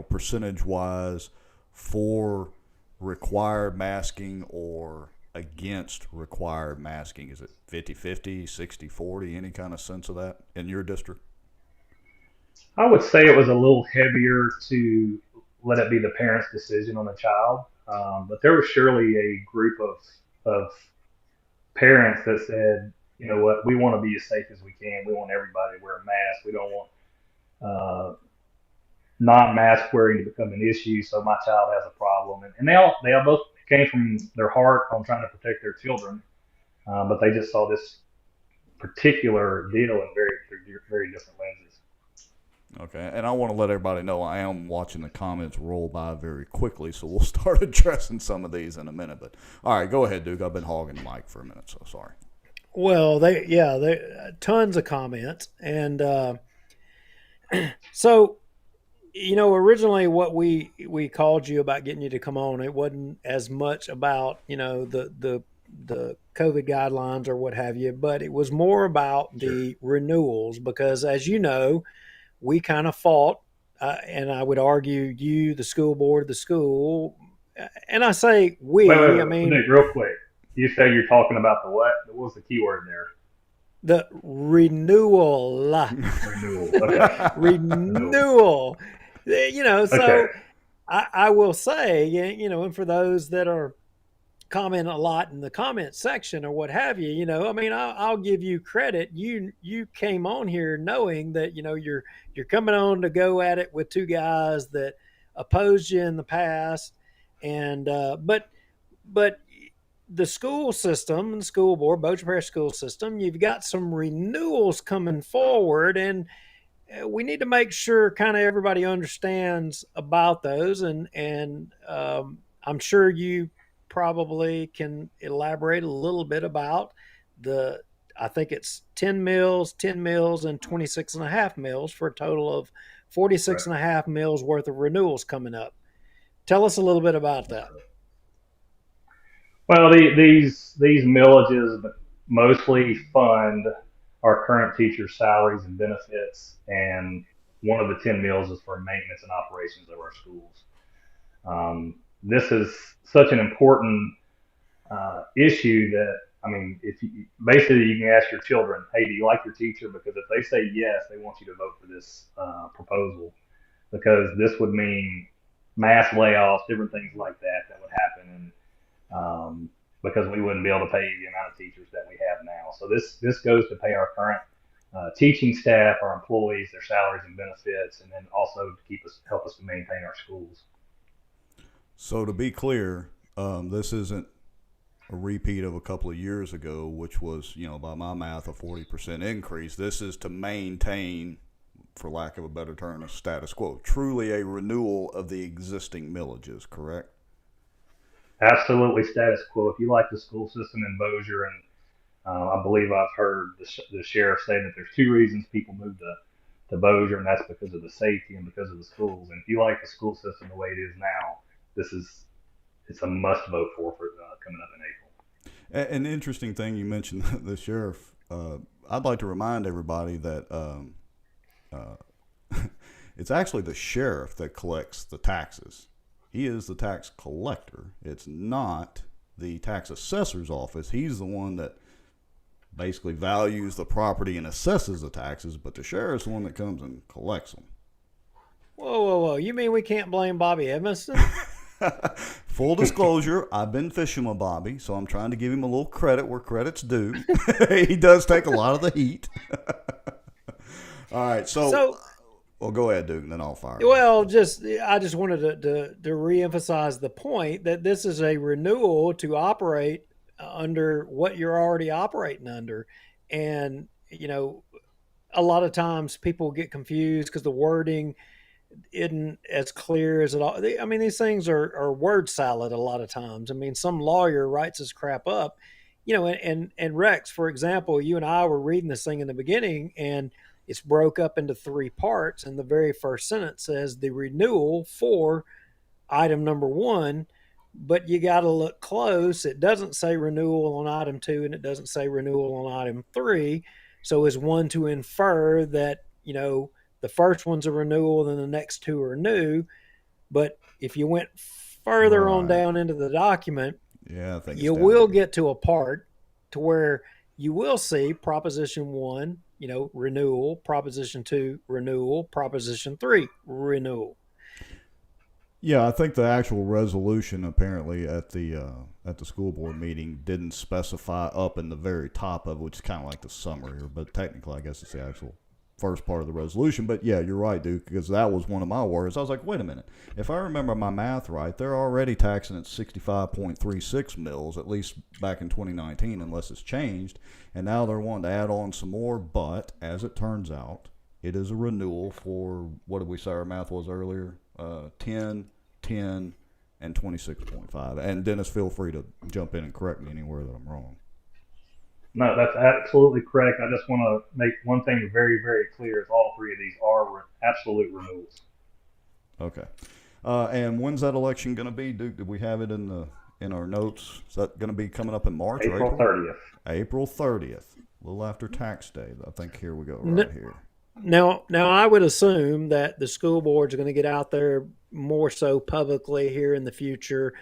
percentage-wise for required masking or against required masking? Is it 50-50, 60-40, any kind of sense of that in your district? I would say it was a little heavier to let it be the parent's decision on the child. But there was surely a group of parents that said, you know what, we want to be as safe as we can. We want everybody to wear a mask. We don't want non-mask wearing to become an issue, so my child has a problem. And they all both came from their heart on trying to protect their children, but they just saw this particular deal in very different lenses. Okay, and I want to let everybody know I am watching the comments roll by very quickly, so we'll start addressing some of these in a minute. But all right, go ahead, Duke. I've been hogging the mic for a minute, so sorry. Well, they tons of comments, and so originally what we called you about getting you to come on, it wasn't as much about the COVID guidelines or what have you, but it was more about the renewals, because as you know, we kind of fought, and I would argue you, the school board, the school, and I say we. Wait, I mean, Nick, real quick. You say you're talking about the what? What was the key word there? The renewal. Renewal. Okay. Renewal. So okay. I will say, and for those that are comment a lot in the comment section or what have you, I'll give you credit. You came on here knowing that, you're coming on to go at it with two guys that opposed you in the past. And, but the school system and the school board, Bossier Parish school system, you've got some renewals coming forward, and we need to make sure kind of everybody understands about those. And I'm sure you probably can elaborate a little bit about I think it's 10 mills, and 26.5 mills for a total of 46.5 mills worth of renewals coming up. Tell us a little bit about that. Well, these millages mostly fund our current teachers' salaries and benefits, and one of the 10 mills is for maintenance and operations of our schools. This is such an important issue that, if you can ask your children, hey, do you like your teacher? Because if they say yes, they want you to vote for this proposal, because this would mean mass layoffs, different things like that would happen, and because we wouldn't be able to pay the amount of teachers that we have now. So this goes to pay our current teaching staff, our employees, their salaries and benefits, and then also to help us to maintain our schools. So to be clear, this isn't a repeat of a couple of years ago, which was, by my math, a 40% increase. This is to maintain for lack of a better term, a status quo. Truly a renewal of the existing millages, correct? Absolutely status quo. If you like the school system in Bossier, and I believe I've heard the sheriff say that there's two reasons people move to Bossier, and that's because of the safety and because of the schools. And if you like the school system the way it is now, it's a must vote for coming up in April. An interesting thing you mentioned, the sheriff. I'd like to remind everybody that it's actually the sheriff that collects the taxes. He is the tax collector. It's not the tax assessor's office. He's the one that basically values the property and assesses the taxes, but the sheriff's the one that comes and collects them. Whoa. You mean we can't blame Bobby Evanston? Full disclosure, I've been fishing with Bobby, so I'm trying to give him a little credit where credit's due. He does take a lot of the heat. All right, so well, go ahead, Duke, and then I'll fire. Well, I just wanted to reemphasize the point that this is a renewal to operate under what you're already operating under. And, a lot of times people get confused because the wording isn't as clear as it all. I mean, these things are word salad a lot of times. I mean, some lawyer writes this crap up, and Rex, for example, you and I were reading this thing in the beginning, and it's broke up into three parts. And the very first sentence says the renewal for item number 1, but you got to look close. It doesn't say renewal on item 2, and it doesn't say renewal on item 3. So is one to infer that, the first one's a renewal, then the next two are new. But if you went further on down into the document, you will get to a part to where you will see Proposition 1, renewal, Proposition 2, renewal, Proposition 3, renewal. Yeah, I think the actual resolution apparently at the school board meeting didn't specify up in the very top of it, which is kind of like the summary, but technically I guess it's the actual first part of the resolution. But yeah, you're right, Duke, because that was one of my words. I was like, wait a minute. If I remember my math right, they're already taxing at 65.36 mils, at least back in 2019, unless it's changed. And now they're wanting to add on some more. But as it turns out, it is a renewal for, what did we say our math was earlier? 10, 10, and 26.5. And Dennis, feel free to jump in and correct me anywhere that I'm wrong. No, that's absolutely correct. I just want to make one thing very, very clear: is all three of these are absolute renewals. Okay. And when's that election going to be, Duke? Did we have it in our notes? Is that going to be coming up in March or April? 30th. April 30th, a little after tax day. I think here we go right here. Now, I would assume that the school boards are going to get out there more so publicly here in the future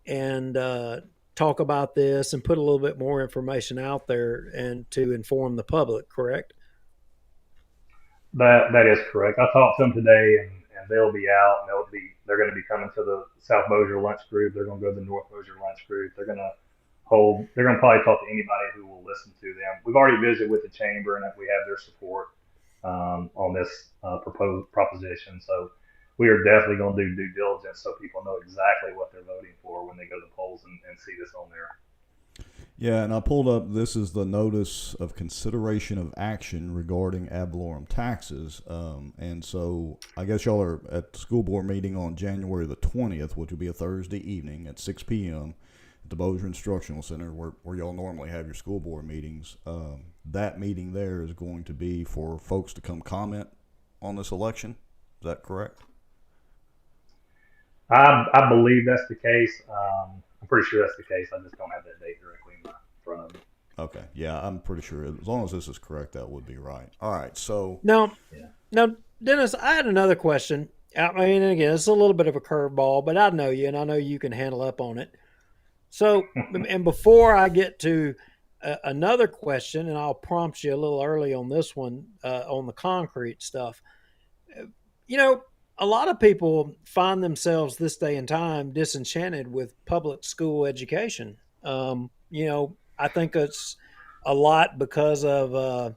and talk about this and put a little bit more information out there and to inform the public, correct? That is correct. I talked to them today, and they'll be out, and they're going to be coming to the South Bossier lunch group. They're going to go to the North Bossier lunch group. They're going to probably talk to anybody who will listen to them. We've already visited with the chamber, and we have their support on this proposed proposition. So we are definitely going to do due diligence so people know exactly what they're voting for when they go to the polls and see this on there. Yeah, and I pulled up, this is the notice of consideration of action regarding ad valorem taxes. And so I guess y'all are at the school board meeting on January the 20th, which will be a Thursday evening at 6 p.m. at the Bossier Instructional Center where y'all normally have your school board meetings. That meeting there is going to be for folks to come comment on this election. Is that correct? I believe that's the case. I'm pretty sure that's the case. I just don't have that date directly in front of me. Okay. Yeah, I'm pretty sure. As long as this is correct, that would be right. All right. So Now, Dennis, I had another question. I mean, again, it's a little bit of a curveball, but I know you, and I know you can handle up on it. So, and before I get to another question, and I'll prompt you a little early on this one, on the concrete stuff. A lot of people find themselves this day and time disenchanted with public school education. I think it's a lot because of, I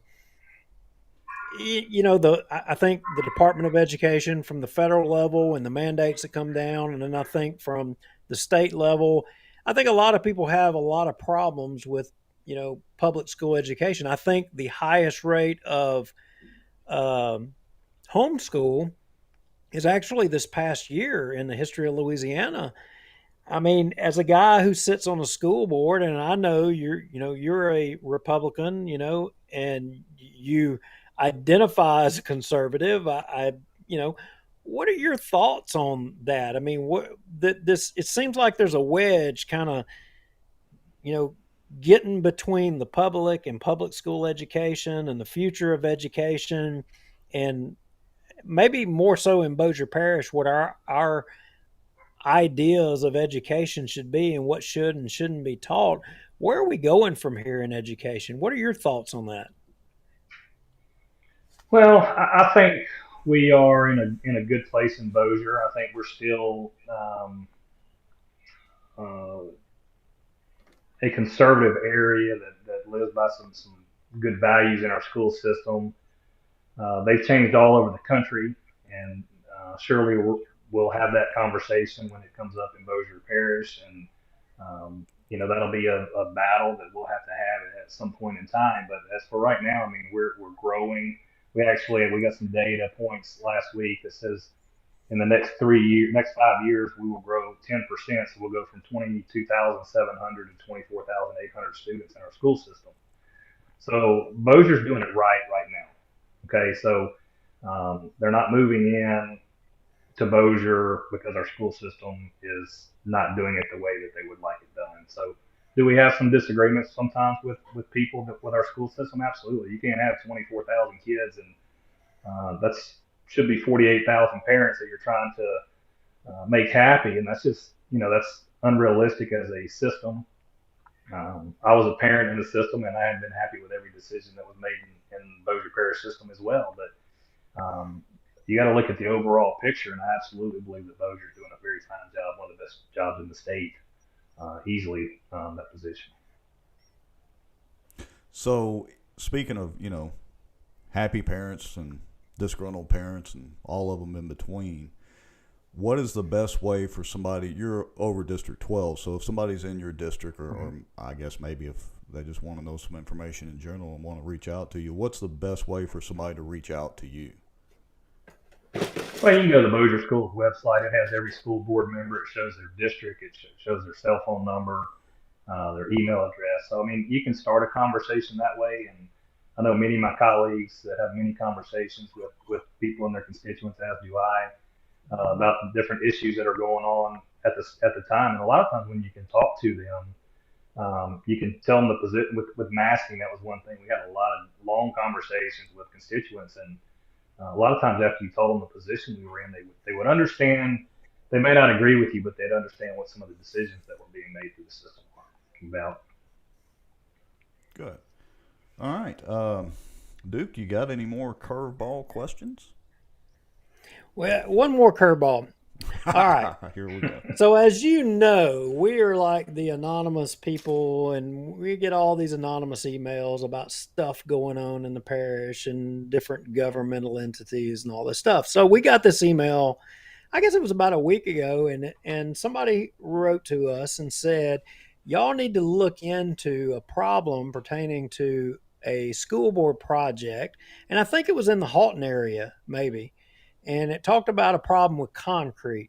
think the Department of Education from the federal level and the mandates that come down. And then I think from the state level, I think a lot of people have a lot of problems with, public school education. I think the highest rate of homeschool is actually this past year in the history of Louisiana. I mean, as a guy who sits on a school board, and I know you're a Republican, and you identify as a conservative. What are your thoughts on that? I mean, it seems like there's a wedge kind of, getting between the public and public school education and the future of education, and maybe more so in Bossier Parish, what our ideas of education should be and what should and shouldn't be taught. Where are we going from here in education? What are your thoughts on that? Well, I think we are in a good place in Bossier. I think we're still a conservative area that lives by some good values in our school system. They've changed all over the country, and surely we'll have that conversation when it comes up in Bossier Parish, and that'll be a battle that we'll have to have at some point in time. But as for right now, I mean, we're growing. We got some data points last week that says in the next 5 years, we will grow 10%. So we'll go from 22,700 to 24,800 students in our school system. So Bossier's doing it right now. Okay, so they're not moving in to Bossier because our school system is not doing it the way that they would like it done. So do we have some disagreements sometimes with people with our school system? Absolutely. You can't have 24,000 kids, and that's should be 48,000 parents that you're trying to make happy, and that's just that's unrealistic as a system. I was a parent in the system, and I hadn't been happy with every decision that was made in Bossier Parish system as well. But you got to look at the overall picture, and I absolutely believe that Bossier's doing a very fine job, one of the best jobs in the state, easily that position. So speaking of happy parents and disgruntled parents and all of them in between, what is the best way for somebody? You're over District 12, so if somebody's in your district, or I guess maybe if they just want to know some information in general and want to reach out to you, what's the best way for somebody to reach out to you? Well, you can go to the Bossier Schools website. It has every school board member. It shows their district. It shows their cell phone number, their email address. So, I mean, you can start a conversation that way. And I know many of my colleagues that have many conversations with people in their constituents, as do I, about the different issues that are going on at the time. And a lot of times when you can talk to them, you can tell them the position with masking. That was one thing. We had a lot of long conversations with constituents, and a lot of times after you told them the position we were in, they would understand. They may not agree with you, but they'd understand what some of the decisions that were being made through the system were about. Good. All right. Duke, you got any more curveball questions? Well, one more curveball. All right. Here we go. So as you know, we are like the anonymous people, and we get all these anonymous emails about stuff going on in the parish and different governmental entities and all this stuff. So we got this email, I guess it was about a week ago, and somebody wrote to us and said, y'all need to look into a problem pertaining to a school board project. And I think it was in the Halton area, maybe. And it talked about a problem with concrete.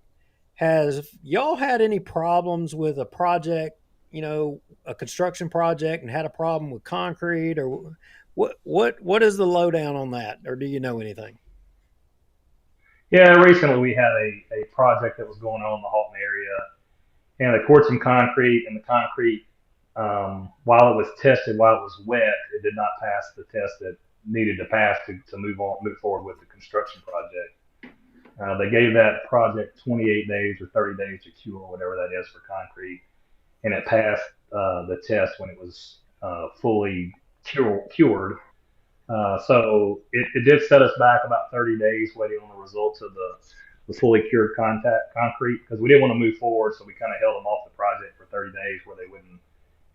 Has y'all had any problems with a project, a construction project, and had a problem with concrete, or what is the lowdown on that, or do you know anything? Yeah, recently we had a project that was going on in the Halton area, and they poured some concrete, and the concrete, while it was tested, while it was wet, it did not pass the test that needed to pass to move forward with the construction project. They gave that project 28 days or 30 days to cure, whatever that is for concrete, and it passed the test when it was fully cured. So it did set us back about 30 days waiting on the results of the fully cured concrete, because we didn't want to move forward, so we kind of held them off the project for 30 days where they wouldn't,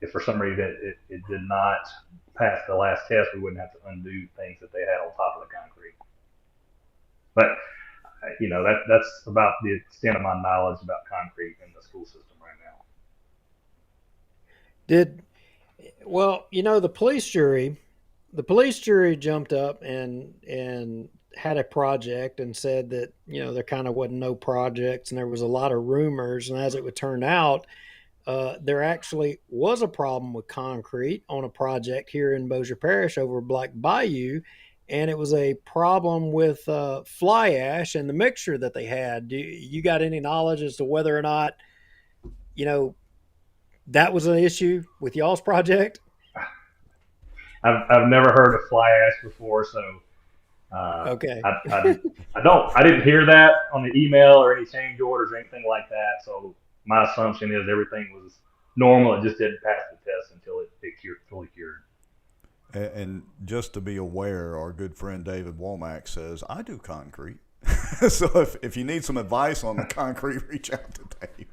if for some reason it did not pass the last test, we wouldn't have to undo things that they had on top of the concrete. But that's about the extent of my knowledge about concrete in the school system right now. The police jury jumped up and had a project and said that, there kind of wasn't no projects and there was a lot of rumors. And as it would turn out, there actually was a problem with concrete on a project here in Bossier Parish over Black Bayou. And it was a problem with fly ash and the mixture that they had. Do you got any knowledge as to whether or not, that was an issue with y'all's project? I've never heard of fly ash before, so okay. I didn't hear that on the email or any change orders or anything like that. So my assumption is everything was normal. It just didn't pass the test until it fully cured. And just to be aware, our good friend David Womack says, I do concrete. So if you need some advice on the concrete, reach out to David.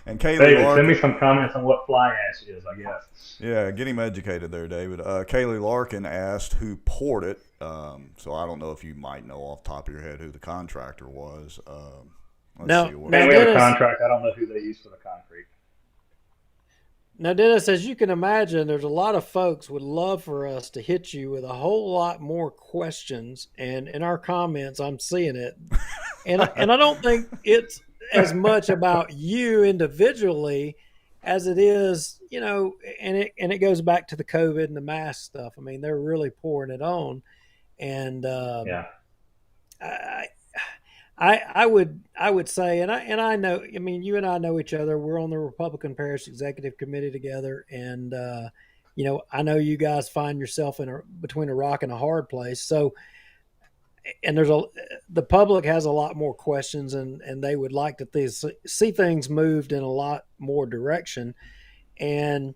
And Kaylee David, Larkin, send me some comments on what fly ash is, I guess. Yeah, get him educated there, David. Kaylee Larkin asked who poured it. So I don't know if you might know off the top of your head who the contractor was. We have a contract. I don't know who they use for the concrete. Now, Dennis, as you can imagine, there's a lot of folks would love for us to hit you with a whole lot more questions. And in our comments, I'm seeing it. And I don't think it's as much about you individually as it is, and it goes back to the COVID and the mask stuff. I mean, they're really pouring it on. And I would say, and I know, I mean, you and I know each other. We're on the Republican Parish Executive Committee together, and I know you guys find yourself between a rock and a hard place. So, and the public has a lot more questions, and they would like to see things moved in a lot more direction. And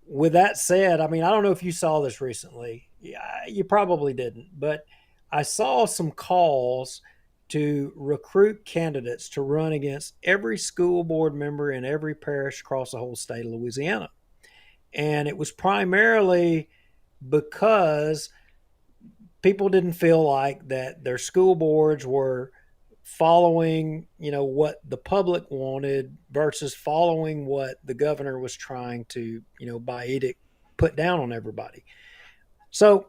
with that said, I mean, I don't know if you saw this recently. Yeah, you probably didn't, but I saw some calls to recruit candidates to run against every school board member in every parish across the whole state of Louisiana. And it was primarily because people didn't feel like that their school boards were following, what the public wanted versus following what the governor was trying to, by edict put down on everybody. So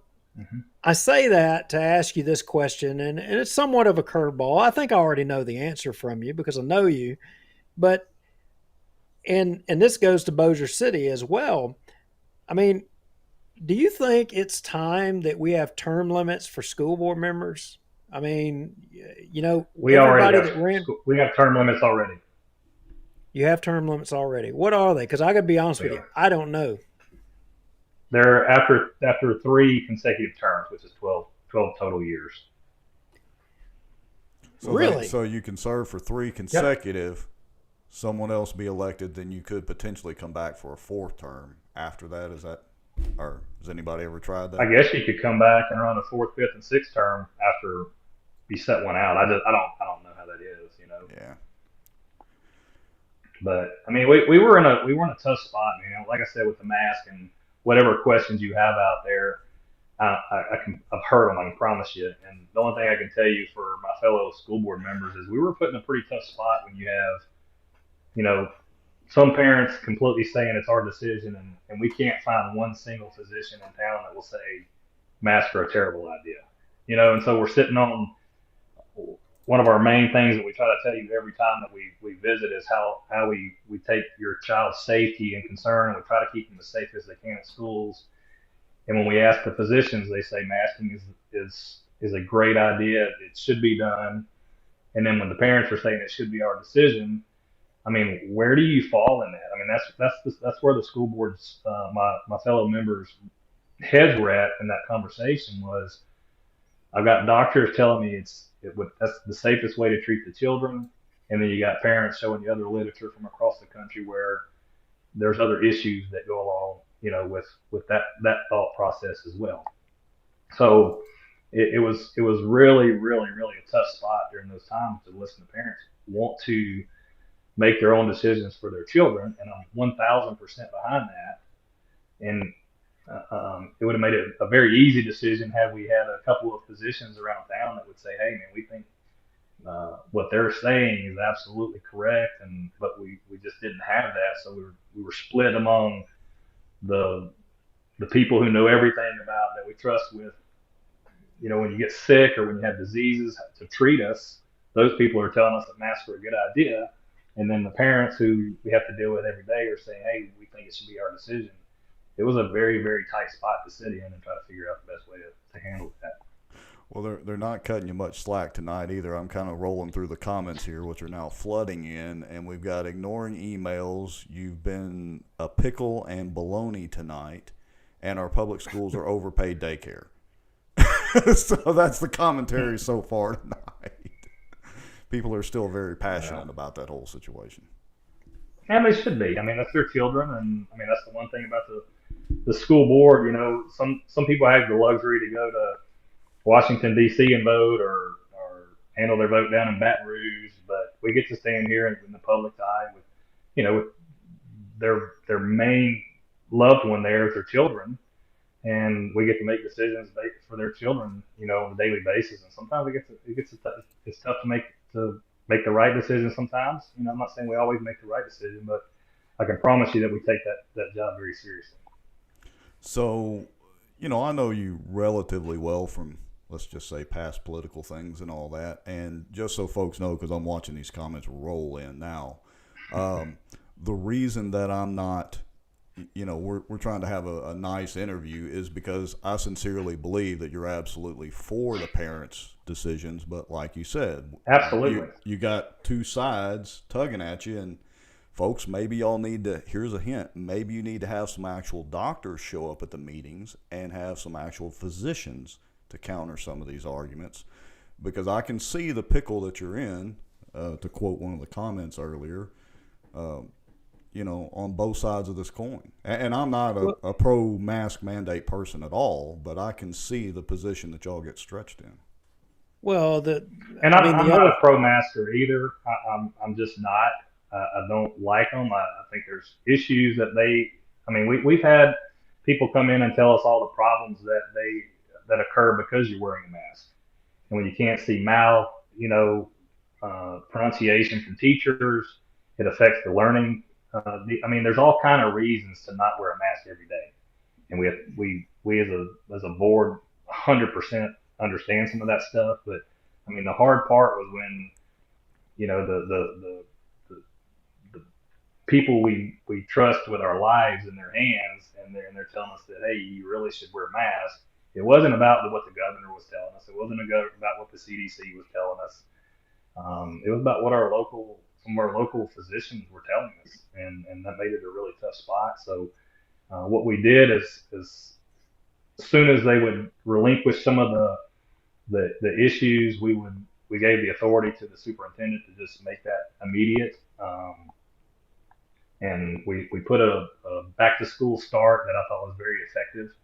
I say that to ask you this question, and it's somewhat of a curveball. I think I already know the answer from you because I know you, but and this goes to Bossier City as well. I mean, do you think it's time that we have term limits for school board members? I mean, we have term limits already. You have term limits already. What are they? Because I got to be honest with you, I don't know. They're after 3 consecutive terms, which is 12 total years. So really? So you can serve for 3 consecutive. Yep. Someone else be elected, then you could potentially come back for a 4th term after that. Is that, or has anybody ever tried that? I guess you could come back and run a 4th, 5th, and 6th term after you set one out. I don't know how that is, Yeah. But I mean, we were in a tough spot, like I said, with the mask and whatever questions you have out there, I've heard them, I can promise you. And the only thing I can tell you for my fellow school board members is we were put in a pretty tough spot when you have, some parents completely saying it's our decision, and we can't find one single physician in town that will say masks are a terrible idea. And so we're sitting on one of our main things that we try to tell you every time that we visit is how we take your child's safety and concern, and we try to keep them as safe as they can at schools. And when we ask the physicians, they say masking is a great idea. It should be done. And then when the parents are saying it should be our decision, I mean, where do you fall in that? I mean, that's where the school board's my fellow members' heads were at in that conversation. Was I've got doctors telling me that's the safest way to treat the children, and then you got parents showing you other literature from across the country where there's other issues that go along, with that thought process as well. So it was really, really, really a tough spot during those times to listen to parents want to make their own decisions for their children, and I'm 1,000% behind that. And it would have made it a very easy decision had we had a couple of physicians around town that would say, "Hey, man, we think what they're saying is absolutely correct," but we just didn't have that, so we were split among the people who know everything about that we trust with, when you get sick or when you have diseases to treat us, those people are telling us that masks are a good idea. And then the parents who we have to deal with every day are saying, hey, we think it should be our decision. It was a very, very tight spot to sit in and try to figure out the best way to handle that. Well, they're not cutting you much slack tonight either. I'm kind of rolling through the comments here, which are now flooding in, and we've got ignoring emails. You've been a pickle and baloney tonight, and our public schools are overpaid daycare. So that's the commentary so far tonight. People are still very passionate about that whole situation. And they should be. I mean, that's their children, and I mean that's the one thing about the school board. Some people have the luxury to go to Washington D.C. and vote, or handle their vote down in Baton Rouge, but we get to stand here in the public eye with, with their main loved one there is their children, and we get to make decisions for their children, on a daily basis. And sometimes it's tough to make the right decision. Sometimes, I'm not saying we always make the right decision, but I can promise you that we take that job very seriously. So, I know you relatively well from, let's just say, past political things and all that. And just so folks know, because I'm watching these comments roll in now, the reason that I'm not, we're trying to have a nice interview is because I sincerely believe that you're absolutely for the parents' decisions. But like you said, absolutely, you got two sides tugging at you. And folks, maybe y'all need to, here's a hint, maybe you need to have some actual doctors show up at the meetings and have some actual physicians to counter some of these arguments, because I can see the pickle that you're in, to quote one of the comments earlier, on both sides of this coin. And I'm not a pro-mask mandate person at all, but I can see the position that y'all get stretched in. Well, I'm not a pro-masker either. I'm just not. I don't like them. I think there's issues that we've had people come in and tell us all the problems that occur because you're wearing a mask. And when you can't see mouth, pronunciation from teachers, it affects the learning. There's all kind of reasons to not wear a mask every day. And we as a board 100% understand some of that stuff. But the hard part was when, the people we trust with our lives in their hands, and they're telling us that, hey, you really should wear a mask. It wasn't about what the governor was telling us. It wasn't about what the CDC was telling us. It was about what some of our local physicians were telling us, and that made it a really tough spot. So what we did is as soon as they would relinquish some of the issues, we gave the authority to the superintendent to just make that immediate. And we put a back to school start that I thought was very effective.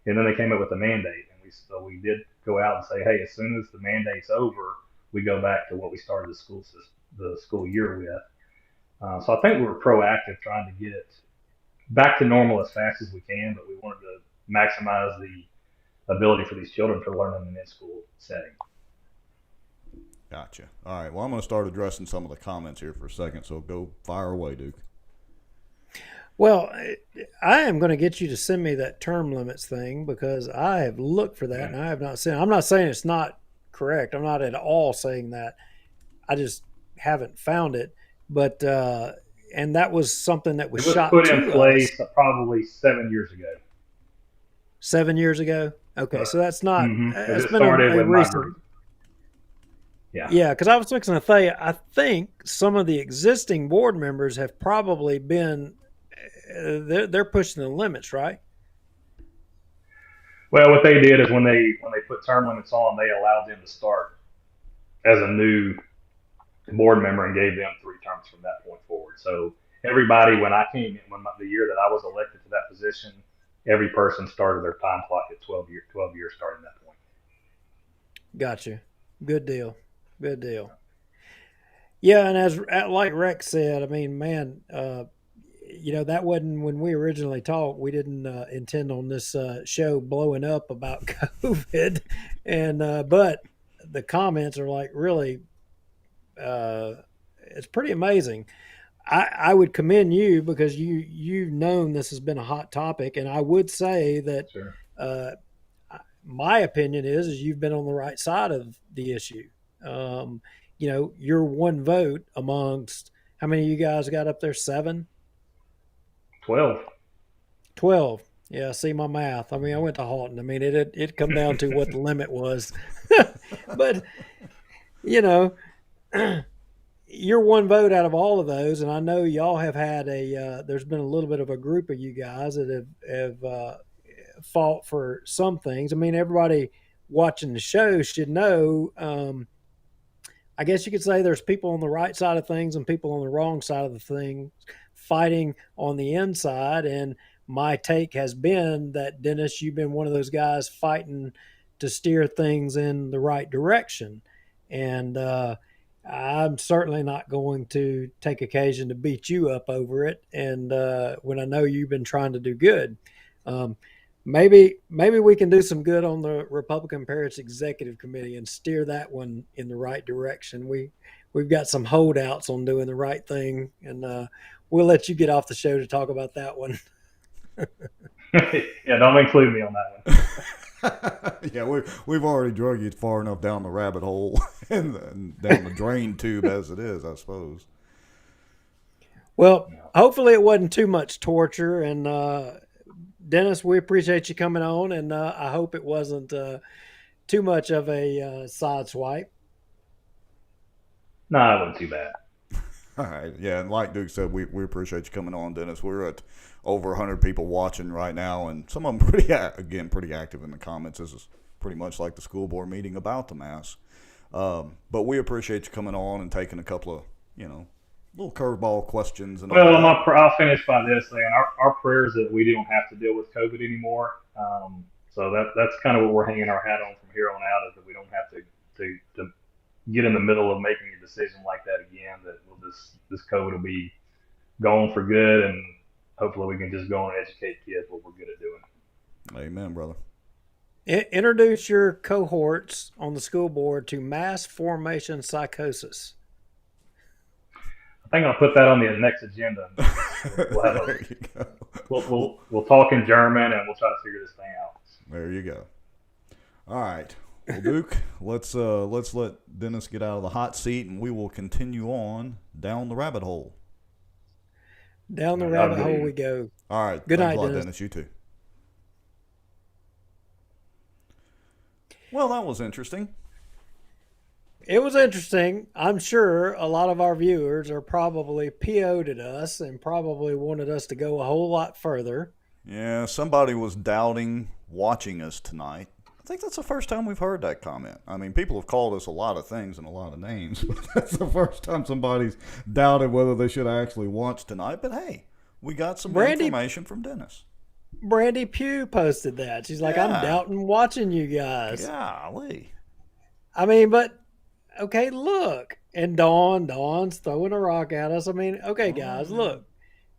And then they came up with a mandate, and so we did go out and say, hey, as soon as the mandate's over, we go back to what we started the school year with. So I think we were proactive, trying to get it back to normal as fast as we can, but we wanted to maximize the ability for these children to learn in an in-school setting. Gotcha. All right. Well, I'm going to start addressing some of the comments here for a second, so go fire away, Duke. Well, I am going to get you to send me that term limits thing, because I have looked for that and I have not seen it. I'm not saying it's not correct. I'm not at all saying that. I just haven't found it. But and that was something that was shot put in place probably 7 years ago. 7 years ago? Okay, so that's not. It's been a recent. Yeah, because I was fixing to say, I think some of the existing board members have probably been. They're pushing the limits, right? Well, what they did is when they put term limits on, they allowed them to start as a new board member and gave them 3 terms from that point forward. So everybody, when I came in, the year that I was elected to that position, every person started their time clock at 12 years starting that point. Gotcha. Good deal. Yeah, and like Rex said, that wasn't when we originally talked. We didn't intend on this show blowing up about COVID, and but the comments are like really, it's pretty amazing. I would commend you, because you've known this has been a hot topic, and I would say that sure. my opinion is you've been on the right side of the issue. You're one vote amongst how many of you guys got up there? 7? 12. 12. Yeah, see my math. I mean, I went to Halton. I mean, it come down to what the limit was. But, you're one vote out of all of those, and I know y'all have had there's been a little bit of a group of you guys that have fought for some things. I mean, everybody watching the show should know. I guess you could say there's people on the right side of things and people on the wrong side of the thing fighting on the inside. And my take has been that, Dennis, you've been one of those guys fighting to steer things in the right direction. And I'm certainly not going to take occasion to beat you up over it. And when I know you've been trying to do good, maybe we can do some good on the Republican Parents Executive Committee and steer that one in the right direction. We've got some holdouts on doing the right thing, and we'll let you get off the show to talk about that one. Yeah, don't include me on that one. Yeah, we've already drug you far enough down the rabbit hole and down the drain tube as it is, I suppose. Well, hopefully it wasn't too much torture. And Dennis, we appreciate you coming on, and I hope it wasn't too much of a side swipe. No, it wasn't too bad. All right, yeah, and like Duke said, we appreciate you coming on, Dennis. We're at over 100 people watching right now, and some of them pretty active in the comments. This is pretty much like the school board meeting about the mask. But we appreciate you coming on and taking a couple of, little curveball questions. And well, I'll finish by this saying our prayers that we don't have to deal with COVID anymore. So that's kind of what we're hanging our hat on from here on out, is that we don't have to get in the middle of making a decision like that again. That this COVID will be gone for good, and hopefully we can just go and educate kids what we're good at doing. Amen, brother. Introduce your cohorts on the school board to mass formation psychosis. I think I'll put that on the next agenda. There you go. We'll talk in German, and we'll try to figure this thing out. There you go. All right. Well, Duke, let's let Dennis get out of the hot seat, and we will continue on down the rabbit hole. Down the rabbit hole we go. All right. Good Thanks night, a lot, Dennis. You too. Well, that was interesting. It was interesting. I'm sure a lot of our viewers are probably PO'd at us and probably wanted us to go a whole lot further. Yeah, somebody was doubting watching us tonight. I think that's the first time we've heard that comment. I mean, people have called us a lot of things and a lot of names, but that's the first time somebody's doubted whether they should actually watch tonight. But hey, we got some information from Dennis. Brandy Pugh posted that. She's like, I'm doubting watching you guys. Golly. I mean, but, okay, look. And Dawn's throwing a rock at us. I mean, okay, guys, look.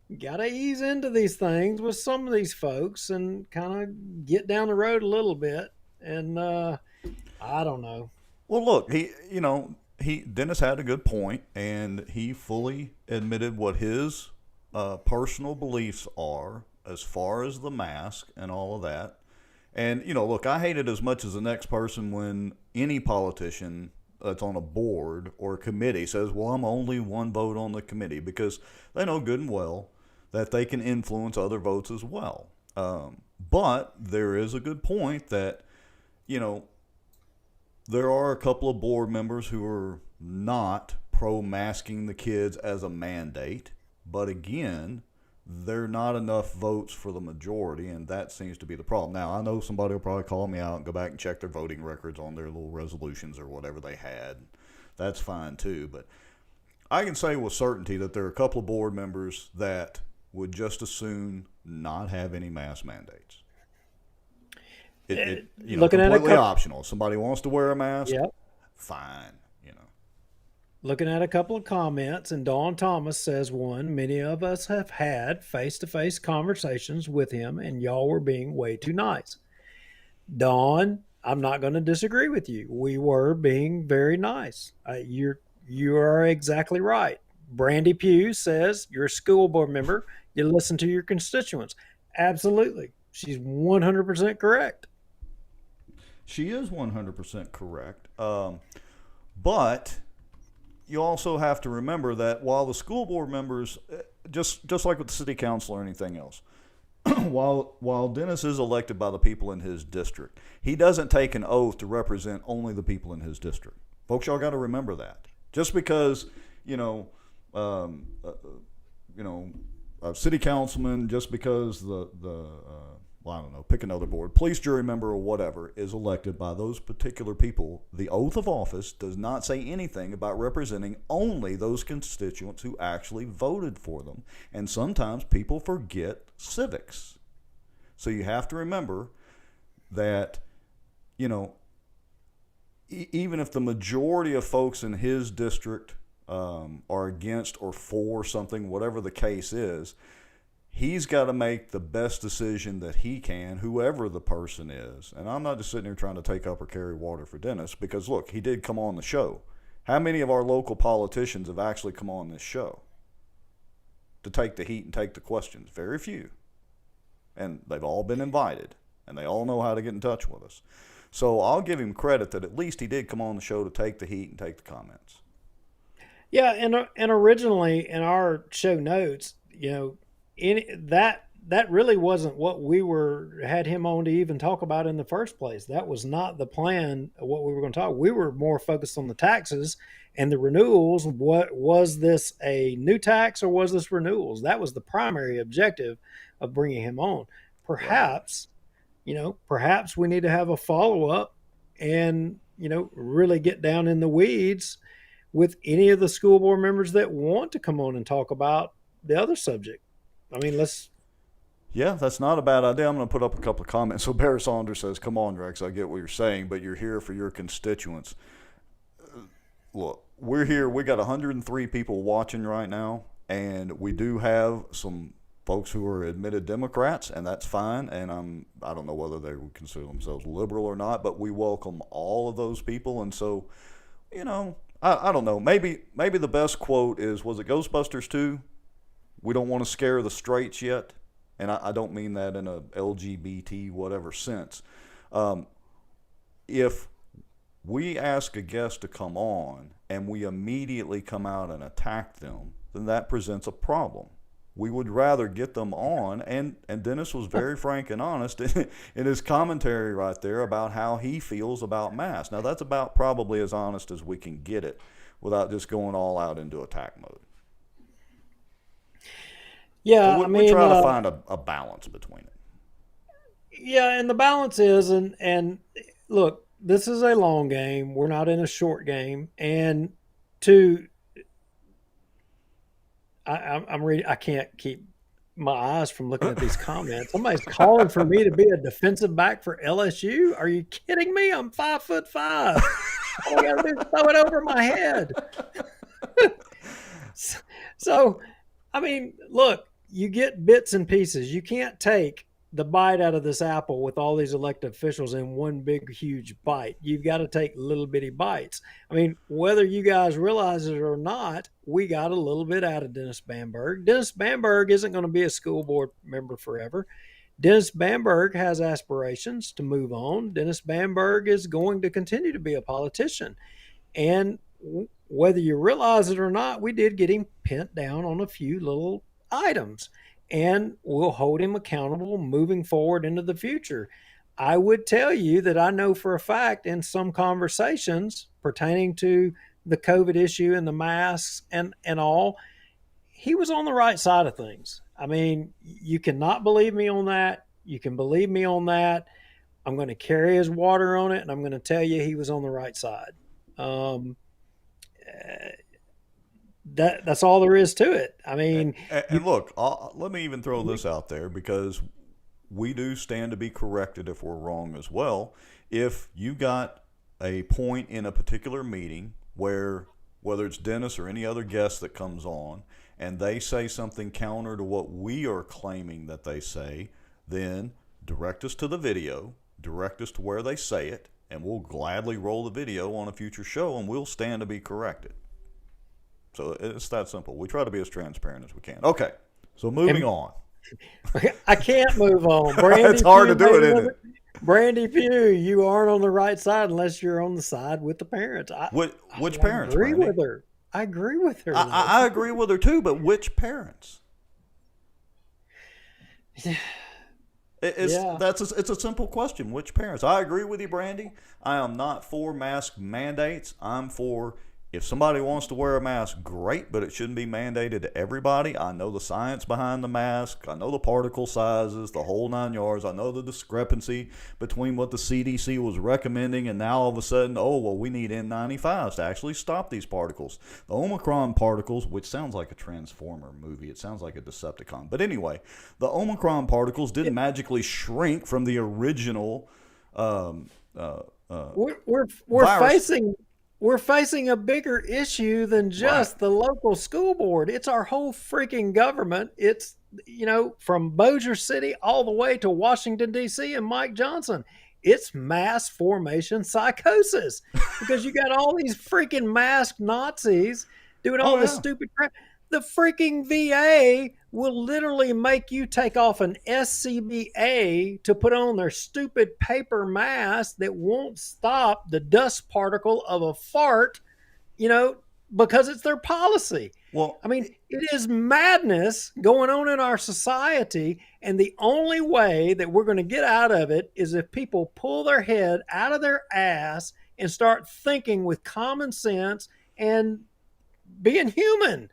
You got to ease into these things with some of these folks and kind of get down the road a little bit. And I don't know. Well, look, Dennis had a good point, and he fully admitted what his personal beliefs are as far as the mask and all of that. And, look, I hate it as much as the next person when any politician that's on a board or a committee says, well, I'm only one vote on the committee, because they know good and well that they can influence other votes as well. But there is a good point that, there are a couple of board members who are not pro-masking the kids as a mandate. But again, they're not enough votes for the majority, and that seems to be the problem. Now, I know somebody will probably call me out and go back and check their voting records on their little resolutions or whatever they had. That's fine too. But I can say with certainty that there are a couple of board members that would just as soon not have any mask mandates. Looking at completely optional. If somebody wants to wear a mask, fine. Looking at a couple of comments, and Dawn Thomas says one, many of us have had face-to-face conversations with him, and y'all were being way too nice. Dawn, I'm not going to disagree with you. We were being very nice. You are exactly right. Brandy Pugh says, you're a school board member. You listen to your constituents. Absolutely. She's 100% correct. She is 100% correct. But you also have to remember that while the school board members, just like with the city council or anything else, while Dennis is elected by the people in his district, he doesn't take an oath to represent only the people in his district. Folks, y'all got to remember that. Just because, a city councilman, just because I don't know, pick another board, police jury member or whatever is elected by those particular people, the oath of office does not say anything about representing only those constituents who actually voted for them. And sometimes people forget civics. So you have to remember that, even if the majority of folks in his district are against or for something, whatever the case is, he's got to make the best decision that he can, whoever the person is. And I'm not just sitting here trying to take up or carry water for Dennis, because look, he did come on the show. How many of our local politicians have actually come on this show to take the heat and take the questions? Very few. And they've all been invited, and they all know how to get in touch with us. So I'll give him credit that at least he did come on the show to take the heat and take the comments. Yeah, and originally in our show notes, that really wasn't what we had him on to even talk about in the first place. That was not the plan of what we were going to talk. We were more focused on the taxes and the renewals. What was this, a new tax or was this renewals? That was the primary objective of bringing him on. Perhaps, perhaps we need to have a follow-up and, really get down in the weeds with any of the school board members that want to come on and talk about the other subject. I mean, Yeah, that's not a bad idea. I'm going to put up a couple of comments. So Barry Saunders says, come on, Rex, I get what you're saying, but you're here for your constituents. Look, we're here. We got 103 people watching right now, and we do have some folks who are admitted Democrats, and that's fine. And I don't know whether they would consider themselves liberal or not, but we welcome all of those people. And so, I don't know. Maybe the best quote was it Ghostbusters 2? We don't want to scare the straights yet. And I don't mean that in a LGBT whatever sense. If we ask a guest to come on and we immediately come out and attack them, then that presents a problem. We would rather get them on, and Dennis was very frank and honest in his commentary right there about how he feels about masks. Now, that's about probably as honest as we can get it without just going all out into attack mode. Yeah, so we try to find a balance between it. Yeah, and the balance is, and look, this is a long game. We're not in a short game, and I can't keep my eyes from looking at these comments. Somebody's calling for me to be a defensive back for LSU. Are you kidding me? I'm 5'5". All I gotta do is throw it over my head. So, I mean, look, you get bits and pieces. You can't take the bite out of this apple with all these elected officials in one big, huge bite. You've got to take little bitty bites. I mean, whether you guys realize it or not, we got a little bit out of Dennis Bamberg. Dennis Bamberg isn't going to be a school board member forever. Dennis Bamberg has aspirations to move on. Dennis Bamberg is going to continue to be a politician. And whether you realize it or not, we did get him pinned down on a few little items. And we'll hold him accountable moving forward into the future. I would tell you that I know for a fact in some conversations pertaining to the COVID issue and the masks and all, he was on the right side of things. I mean, you cannot believe me on that. You can believe me on that. I'm going to carry his water on it, and I'm going to tell you he was on the right side. That's all there is to it. I mean, and look, let me even throw this out there, because we do stand to be corrected if we're wrong as well. If you got a point in a particular meeting where, whether it's Dennis or any other guest that comes on, and they say something counter to what we are claiming that they say, then direct us to the video, direct us to where they say it, and we'll gladly roll the video on a future show, and we'll stand to be corrected. So it's that simple. We try to be as transparent as we can. Okay, so moving on. I can't move on. Brandon, it's hard to do it, isn't it? Brandy Pugh, you aren't on the right side unless you're on the side with the parents. Which parents, I agree Brandy? with her. I agree with her. I agree with her too, but which parents? It's Yeah. it's a simple question. Which parents? I agree with you, Brandy. I am not for mask mandates. I'm for, if somebody wants to wear a mask, great, but it shouldn't be mandated to everybody. I know the science behind the mask. I know the particle sizes, the whole 9 yards. I know the discrepancy between what the CDC was recommending and now all of a sudden, oh, well, we need N95s to actually stop these particles. The Omicron particles, which sounds like a Transformer movie. It sounds like a Decepticon. But anyway, the Omicron particles didn't magically shrink from the original We're virus. facing a bigger issue than just the local school board. It's our whole freaking government. It's, from Bossier City all the way to Washington, D.C. and Mike Johnson. It's mass formation psychosis because you got all these freaking masked Nazis doing all this stupid crap. The freaking VA will literally make you take off an SCBA to put on their stupid paper mask that won't stop the dust particle of a fart, because it's their policy. Well, I mean, it is madness going on in our society. And the only way that we're going to get out of it is if people pull their head out of their ass and start thinking with common sense and being human.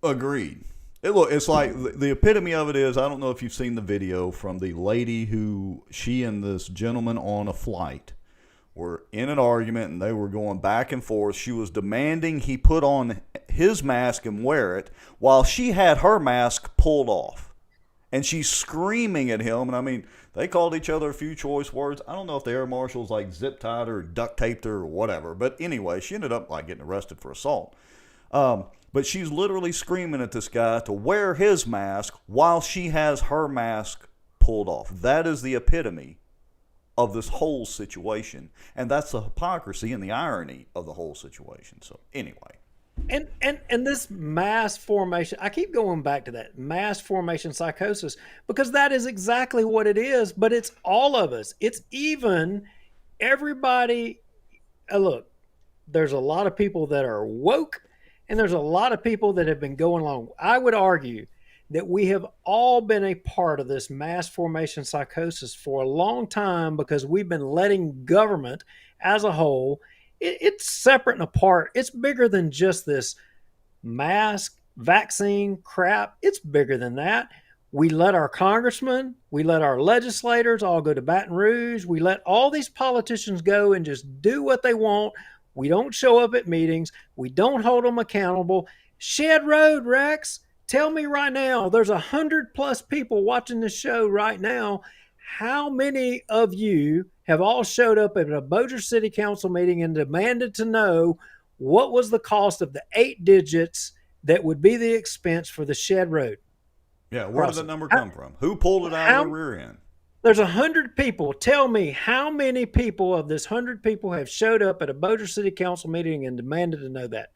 Agreed. It's like the epitome of it is, I don't know if you've seen the video from the lady who, she and this gentleman on a flight were in an argument and they were going back and forth. She was demanding he put on his mask and wear it while she had her mask pulled off. And she's screaming at him. And I mean, they called each other a few choice words. I don't know if the air marshals like zip tied her or duct taped her or whatever. But anyway, she ended up like getting arrested for assault. But she's literally screaming at this guy to wear his mask while she has her mask pulled off. That is the epitome of this whole situation. And that's the hypocrisy and the irony of the whole situation. So anyway. And this mass formation, I keep going back to that mass formation psychosis because that is exactly what it is, but it's all of us. It's even everybody. Look, there's a lot of people that are woke and there's a lot of people that have been going along. I would argue that we have all been a part of this mass formation psychosis for a long time because we've been letting government as a whole, it's separate and apart. It's bigger than just this mask, vaccine crap. It's bigger than that. We let our congressmen, we let our legislators all go to Baton Rouge. We let all these politicians go and just do what they want. We don't show up at meetings. We don't hold them accountable. Shed Road, Rex, tell me right now, there's 100+ people watching this show right now. How many of you have all showed up at a Bossier City Council meeting and demanded to know what was the cost of the 8 digits that would be the expense for the Shed Road? Yeah, where did the number come from? Who pulled it out of the rear end? There's 100 people. Tell me how many people of this 100 people have showed up at a Bossier City Council meeting and demanded to know that?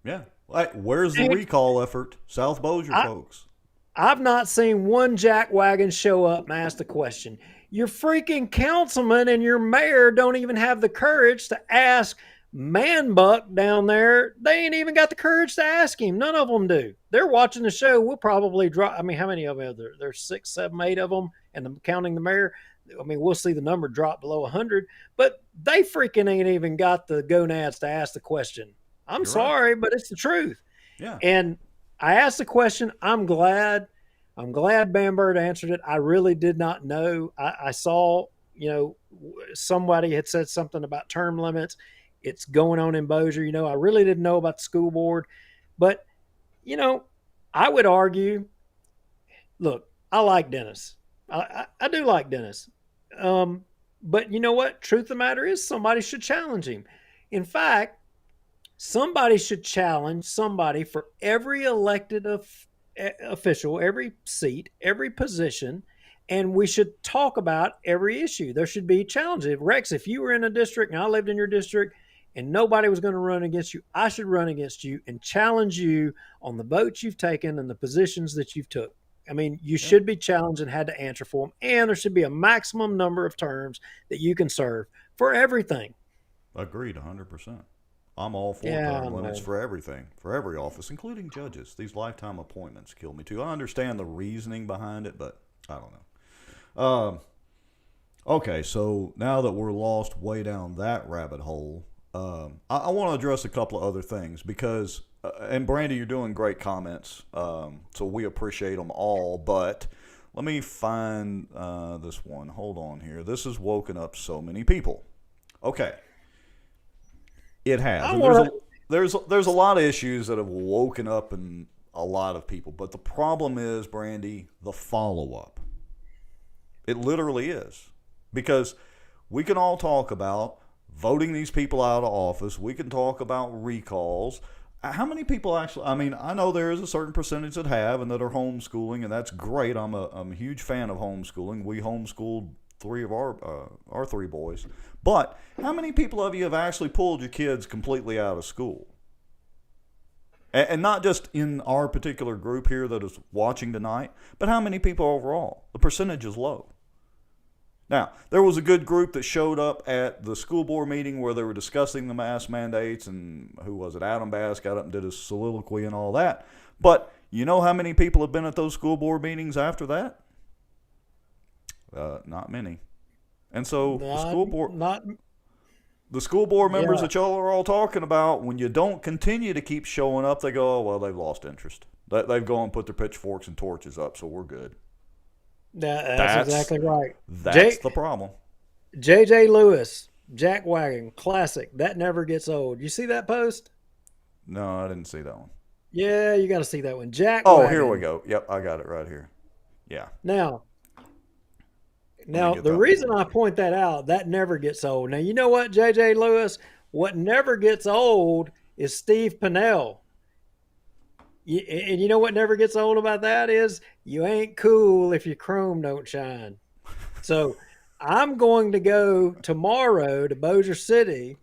Yeah. Like, where's the recall effort? South Bossier folks. I've not seen one jackwagon show up and ask the question. Your freaking councilman and your mayor don't even have the courage to ask Man Buck down there. They ain't even got the courage to ask him. None of them do. They're watching the show. We'll probably drop. I mean, how many of them are there? There's 6, 7, 8 of them, and counting the mayor. I mean, we'll see the number drop below 100, but they freaking ain't even got the gonads to ask the question. I'm sorry, but it's the truth. Yeah. And I asked the question. I'm glad Bambird answered it. I really did not know. I saw, somebody had said something about term limits. It's going on in Bossier. I really didn't know about the school board. But, I would argue, look, I like Dennis. I do like Dennis. But you know what? Truth of the matter is somebody should challenge him. In fact, somebody should challenge somebody for every elected official, every seat, every position, and we should talk about every issue. There should be challenges. Rex, if you were in a district and I lived in your district and nobody was going to run against you, I should run against you and challenge you on the votes you've taken and the positions that you've took. I mean, you should be challenged and had to answer for them, and there should be a maximum number of terms that you can serve for everything. Agreed, 100%. I'm all for Yeah, term I limits know. for everything, for every office, including judges. These lifetime appointments kill me too. I understand the reasoning behind it, but I don't know. Okay, so now that we're lost way down that rabbit hole, I want to address a couple of other things because, and Brandy, you're doing great comments, so we appreciate them all, but let me find this one. Hold on here. This has woken up so many people. Okay. It has. And there's a lot of issues that have woken up in a lot of people, but the problem is, Brandy, the follow-up. It literally is. Because we can all talk about voting these people out of office. We can talk about recalls. How many people actually, I mean, I know there is a certain percentage that have and that are homeschooling, and that's great. I'm a huge fan of homeschooling. We homeschooled three of our three boys. But how many people of you have actually pulled your kids completely out of school? And not just in our particular group here that is watching tonight, but how many people overall? The percentage is low. Now, there was a good group that showed up at the school board meeting where they were discussing the mask mandates, and who was it? Adam Bass got up and did his soliloquy and all that. But you know how many people have been at those school board meetings after that? Not many. And so the school board members that y'all are all talking about, when you don't continue to keep showing up, they go, oh, well, they've lost interest. They've gone and put their pitchforks and torches up, so we're good. That's exactly right. That's the problem. J.J. Lewis, Jack Wagon, classic. That never gets old. You see that post? No, I didn't see that one. Yeah, you got to see that one. Jack Oh, Wagon. here we go. Yep, I got it right here. Yeah. Now, the reason I point that out, that never gets old. Now, you know what, J.J. Lewis? What never gets old is Steve Pinnell. And you know what never gets old about that is you ain't cool if your chrome don't shine. So I'm going to go tomorrow to Bossier City,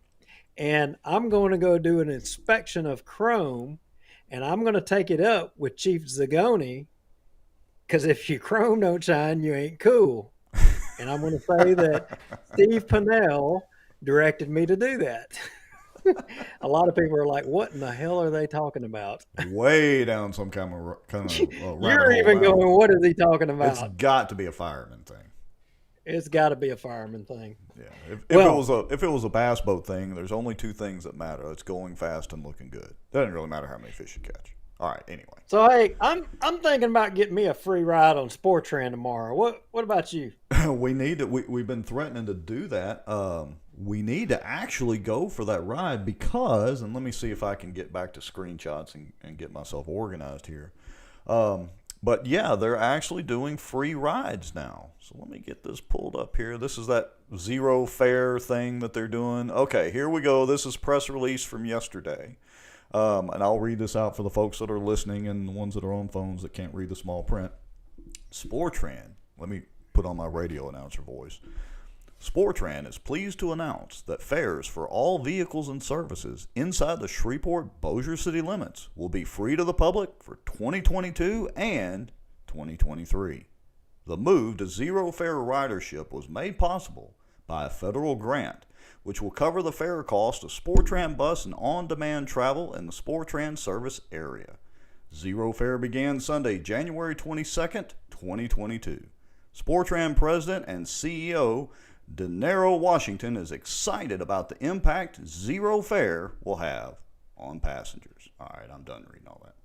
and I'm going to go do an inspection of chrome, and I'm going to take it up with Chief Zagoni, because if your chrome don't shine, you ain't cool. And I'm going to say that Steve Pinnell directed me to do that. A lot of people are like, what in the hell are they talking about? Way down some kind of You're even going, what is he talking about? It's got to be a fireman thing. It's got to be a fireman thing. Yeah. If it was a bass boat thing, there's only two things that matter. It's going fast and looking good. Doesn't really matter how many fish you catch. All right, anyway. So hey, I'm thinking about getting me a free ride on SporTran tomorrow. What about you? We need to. We've been threatening to do that. We need to actually go for that ride because, and let me see if I can get back to screenshots and get myself organized here. But yeah, they're actually doing free rides now. So let me get this pulled up here. This is that zero fare thing that they're doing. Okay, here we go. This is press release from yesterday. And I'll read this out for the folks that are listening and the ones that are on phones that can't read the small print. SporTran, let me put on my radio announcer voice. SporTran is pleased to announce that fares for all vehicles and services inside the Shreveport-Bossier City limits will be free to the public for 2022 and 2023. The move to zero fare ridership was made possible by a federal grant, which will cover the fare cost of SporTran bus and on-demand travel in the SporTran service area. Zero fare began Sunday, January 22nd, 2022. SporTran President and CEO Denaro Washington is excited about the impact zero fare will have on passengers. All right, I'm done reading all that.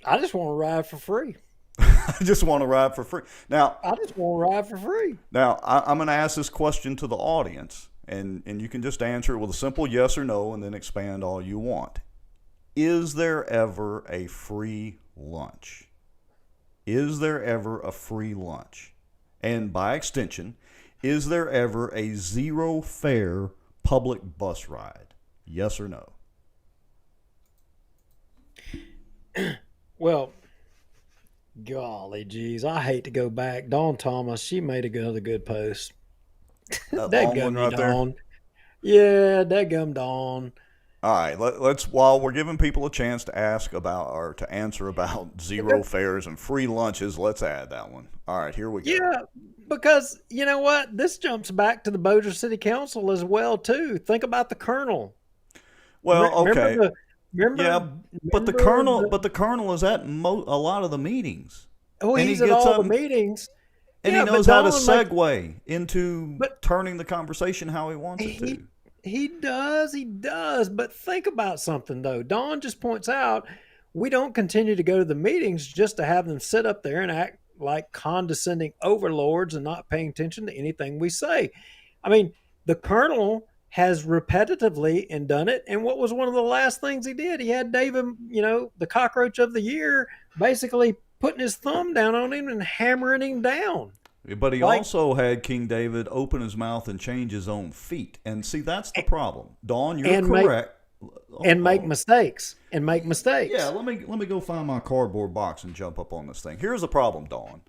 I just want to ride for free. I just want to ride for free. Now, I just want to ride for free. Now, I'm going to ask this question to the audience, and you can just answer it with a simple yes or no and then expand all you want. Is there ever a free lunch? Is there ever a free lunch? And by extension, is there ever a zero fare public bus ride? Yes or no? Well, golly geez, I hate to go back. Dawn Thomas, she made another good post. That long one right there? Dawn. Yeah, dadgum Dawn. All right, let's while we're giving people a chance to ask about or to answer about zero fares and free lunches, let's add that one. All right, here we go. Yeah, because you know what? This jumps back to the Bossier City Council as well too. Think about the colonel. Well, okay. But the colonel is at a lot of the meetings. Oh, and he's he at gets all up, the meetings. And yeah, he knows how to Don, segue into turning the conversation how he wants it to. He does. But think about something, though. Don just points out we don't continue to go to the meetings just to have them sit up there and act like condescending overlords and not paying attention to anything we say. I mean, the colonel has repetitively and done it. And what was one of the last things he did? He had David, the cockroach of the year, basically putting his thumb down on him and hammering him down. But he also had King David open his mouth and change his own feet. And see, that's the problem. Dawn, you're correct. Make mistakes. Yeah, let me go find my cardboard box and jump up on this thing. Here's the problem, Dawn,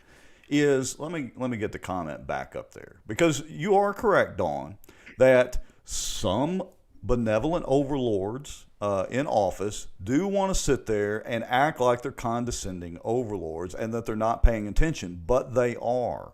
is let me get the comment back up there. Because you are correct, Dawn, that some benevolent overlords in office do want to sit there and act like they're condescending overlords and that they're not paying attention, but they are.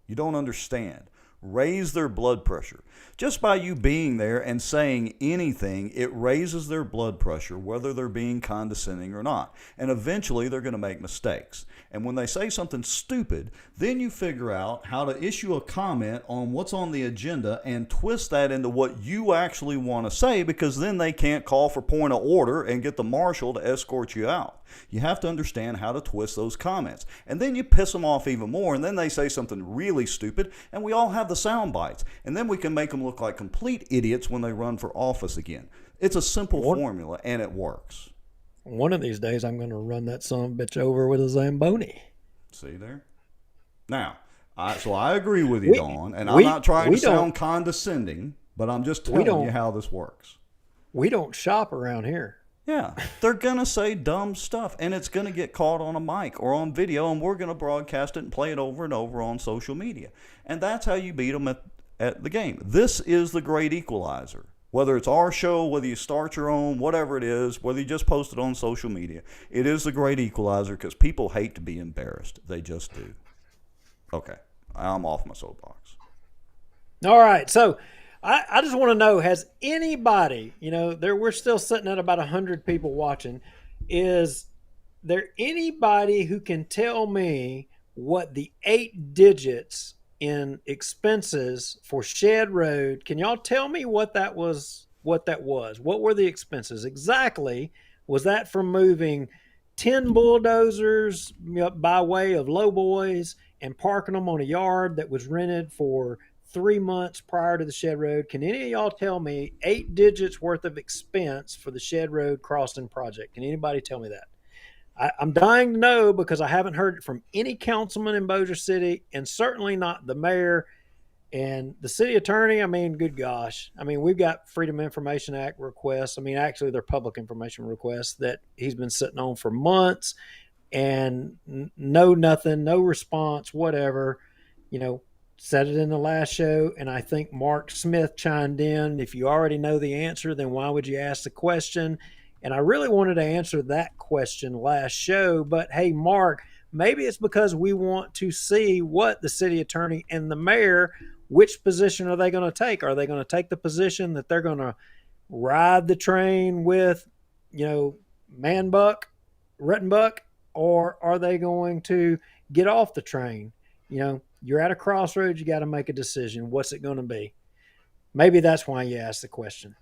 You don't understand. Raise their blood pressure. Just by you being there and saying anything, it raises their blood pressure, whether they're being condescending or not. And eventually they're going to make mistakes. And when they say something stupid, then you figure out how to issue a comment on what's on the agenda and twist that into what you actually want to say, because then they can't call for point of order and get the marshal to escort you out. You have to understand how to twist those comments. And then you piss them off even more, and then they say something really stupid, and we all have the sound bites. And then we can make them look like complete idiots when they run for office again. It's a simple formula, and it works. One of these days, I'm going to run that son of a bitch over with a Zamboni. See there? Now, I agree with you, Dawn, and I'm not trying to sound condescending, but I'm just telling you how this works. We don't shop around here. Yeah, they're going to say dumb stuff, and it's going to get caught on a mic or on video, and we're going to broadcast it and play it over and over on social media. And that's how you beat them at the game. This is the great equalizer. Whether it's our show, whether you start your own, whatever it is, whether you just post it on social media, it is the great equalizer because people hate to be embarrassed. They just do. Okay, I'm off my soapbox. All right, so I just want to know, has anybody, we're still sitting at about 100 people watching. Is there anybody who can tell me what the 8 digits in expenses for Shed Road? Can y'all tell me what that was? What were the expenses exactly? Was that from moving 10 bulldozers by way of lowboys and parking them on a yard that was rented for 3 months prior to the Shed Road? Can any of y'all tell me 8 digits worth of expense for the Shed Road crossing project? Can anybody tell me that? I'm dying to know, because I haven't heard it from any councilman in Bossier City, and certainly not the mayor and the city attorney. I mean, good gosh. I mean, we've got Freedom of Information Act requests. I mean, actually, they're public information requests that he's been sitting on for months, and no response, whatever. Said it in the last show, and I think Mark Smith chimed in. If you already know the answer, then why would you ask the question? And I really wanted to answer that question last show, but hey, Mark, maybe it's because we want to see what the city attorney and the mayor, which position are they going to take? Are they going to take the position that they're going to ride the train with, Ruttenbuck, or are they going to get off the train? You're at a crossroads. You got to make a decision. What's it going to be? Maybe that's why you asked the question.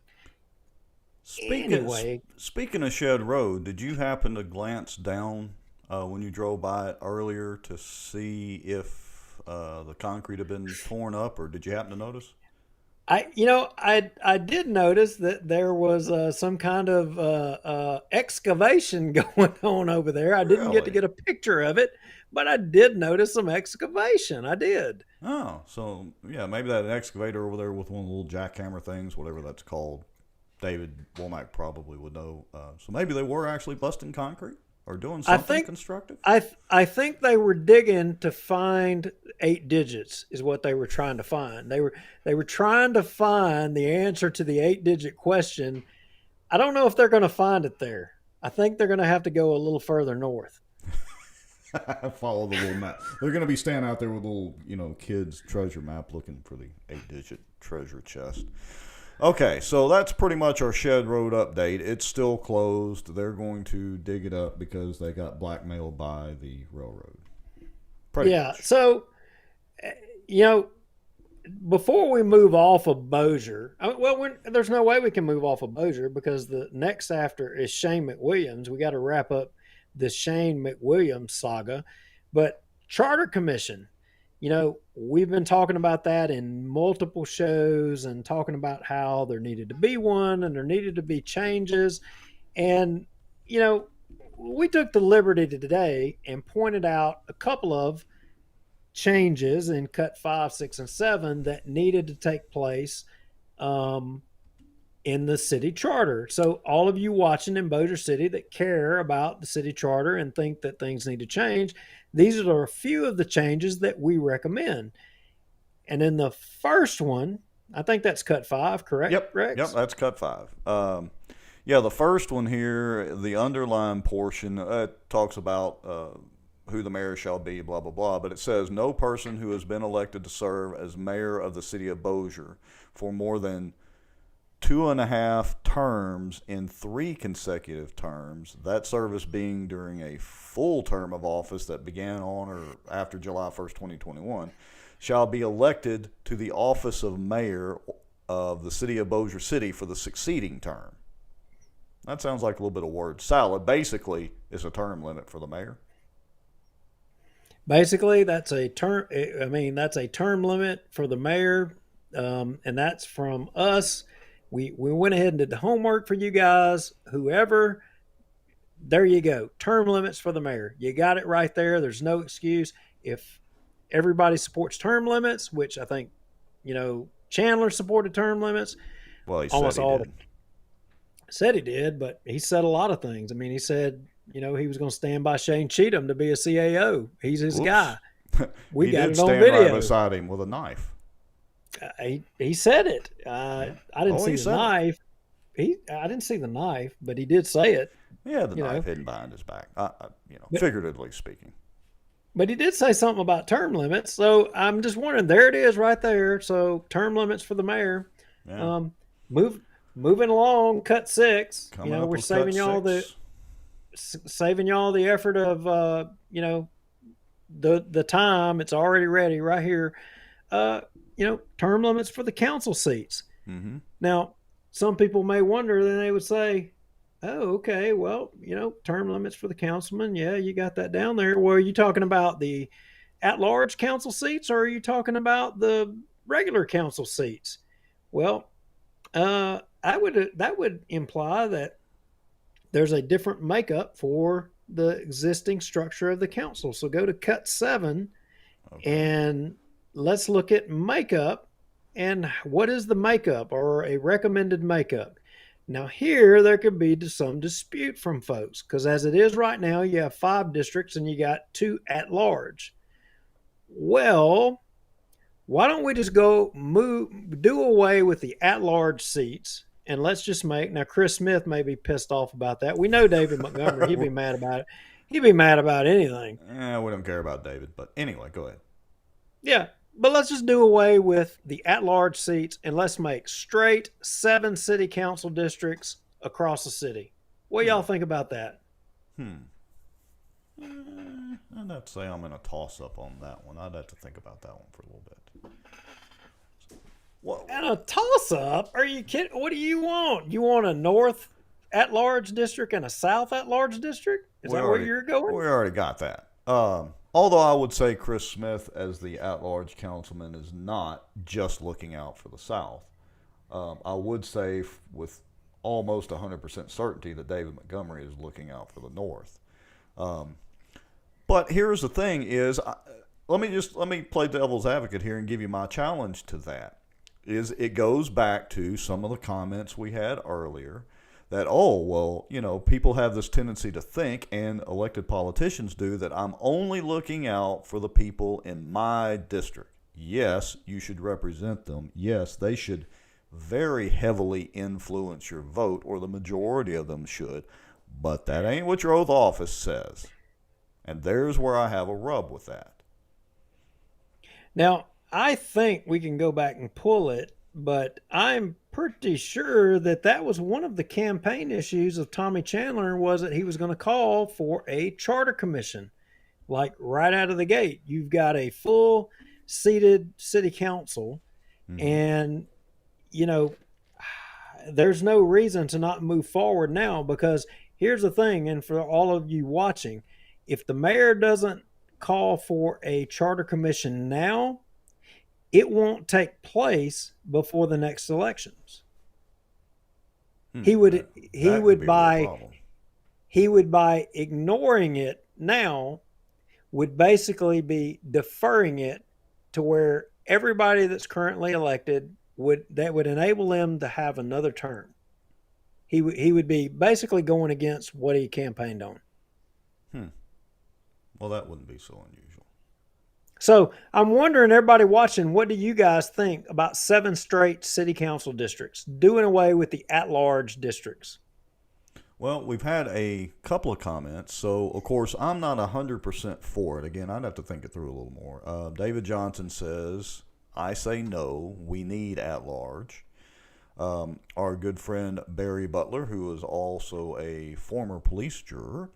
Speaking of Shed Road, did you happen to glance down when you drove by it earlier to see if the concrete had been torn up, or did you happen to notice? I did notice that there was some kind of excavation going on over there. I didn't get to get a picture of it, but I did notice some excavation. I did. Oh, so yeah, maybe that excavator over there with one of the little jackhammer things, whatever that's called. David Womack probably would know. So maybe they were actually busting concrete or doing something constructive. I think they were digging to find 8 digits is what they were trying to find. They were trying to find the answer to the 8-digit question, I don't know if they're going to find it there. I think they're going to have to go a little further north. Follow the little map. They're going to be standing out there with a little, kids' treasure map looking for the 8-digit treasure chest. Okay, so that's pretty much our Shed Road update. It's still closed. They're going to dig it up because they got blackmailed by the railroad. Pretty much. So, before we move off of Bossier, there's no way we can move off of Bossier because the next after is Shane McWilliams. We got to wrap up the Shane McWilliams saga. But Charter Commission, we've been talking about that in multiple shows and talking about how there needed to be one and there needed to be changes. And, we took the liberty today and pointed out a couple of changes in cut 5, 6, and 7 that needed to take place in the city charter. So all of you watching in Bossier City that care about the city charter and think that things need to change, these are a few of the changes that we recommend. And in the first one, I think that's cut 5, correct? Yep, Rex? Yep, that's cut 5. The first one here, the underlined portion, talks about who the mayor shall be, blah, blah, blah. But it says, no person who has been elected to serve as mayor of the city of Bossier for more than 2.5 terms in 3 consecutive terms, that service being during a full term of office that began on or after July 1st, 2021, shall be elected to the office of mayor of the city of Bossier City for the succeeding term. That sounds like a little bit of word salad. Basically, it's a term limit for the mayor. Basically, that's a term. That's a term limit for the mayor, and that's from us. We went ahead and did the homework for you guys. Whoever, there you go. Term limits for the mayor. You got it right there. There's no excuse. If everybody supports term limits, which I think, Chandler supported term limits. Well, he almost said he all did. Said he did, but he said a lot of things. He said, he was going to stand by Shane Cheatham to be a CAO. He's his guy. We got it on video. He did stand right beside him with a knife. He said it. I didn't see the knife. I didn't see the knife, but he did say it. Yeah, the knife hidden behind his back. Figuratively speaking. But he did say something about term limits. So I'm just wondering. There it is, right there. So term limits for the mayor. Yeah. Moving along, cut 6. We're saving y'all the effort of the time. It's already ready right here. Term limits for the council seats. Mm-hmm. Now, some people may wonder, then they would say, oh, okay, well, term limits for the councilman. Yeah, you got that down there. Well, are you talking about the at-large council seats or are you talking about the regular council seats? Well, that would imply that there's a different makeup for the existing structure of the council. So go to cut 7 and let's look at makeup and what is the makeup or a recommended makeup. Now here there could be some dispute from folks because as it is right now, you have 5 districts and you got 2 at large. Well, why don't we just do away with the at-large seats and let's just now Chris Smith may be pissed off about that. We know David Montgomery, he'd be mad about it. He'd be mad about anything. We don't care about David, but anyway, go ahead. Yeah, but let's just do away with the at-large seats and let's make straight 7 city council districts across the city. What do y'all think about that? I'd have to say I'm in a toss-up on that one. I'd have to think about that one for a little bit. And a toss-up? Are you kidding? What do you want? You want a north at-large district and a south at-large district? Is that where you're going? We already got that. Although I would say Chris Smith as the at-large councilman is not just looking out for the South. I would say with almost 100% certainty that David Montgomery is looking out for the North. But here's the thing is, let me play devil's advocate here and give you my challenge to that. It goes back to some of the comments we had earlier that, people have this tendency to think, and elected politicians do, that I'm only looking out for the people in my district. Yes, you should represent them. Yes, they should very heavily influence your vote, or the majority of them should, but that ain't what your oath of office says. And there's where I have a rub with that. Now, I think we can go back and pull it, but I'm pretty sure that that was one of the campaign issues of Tommy Chandler, was that he was going to call for a charter commission. Like right out of the gate, you've got a full seated city council, and there's no reason to not move forward now, because here's the thing, and for all of you watching, if the mayor doesn't call for a charter commission now, it won't take place before the next elections. He would by ignoring it now would basically be deferring it to where everybody that's currently elected would enable them to have another term. He would be basically going against what he campaigned on. Well, that wouldn't be so unusual. So I'm wondering, everybody watching, what do you guys think about 7 straight city council districts, doing away with the at-large districts? Well, we've had a couple of comments, so of course I'm not 100% for it. Again, I'd have to think it through a little more. David Johnson says, I say no, we need at-large. Our good friend Barry Butler, who is also a former police juror,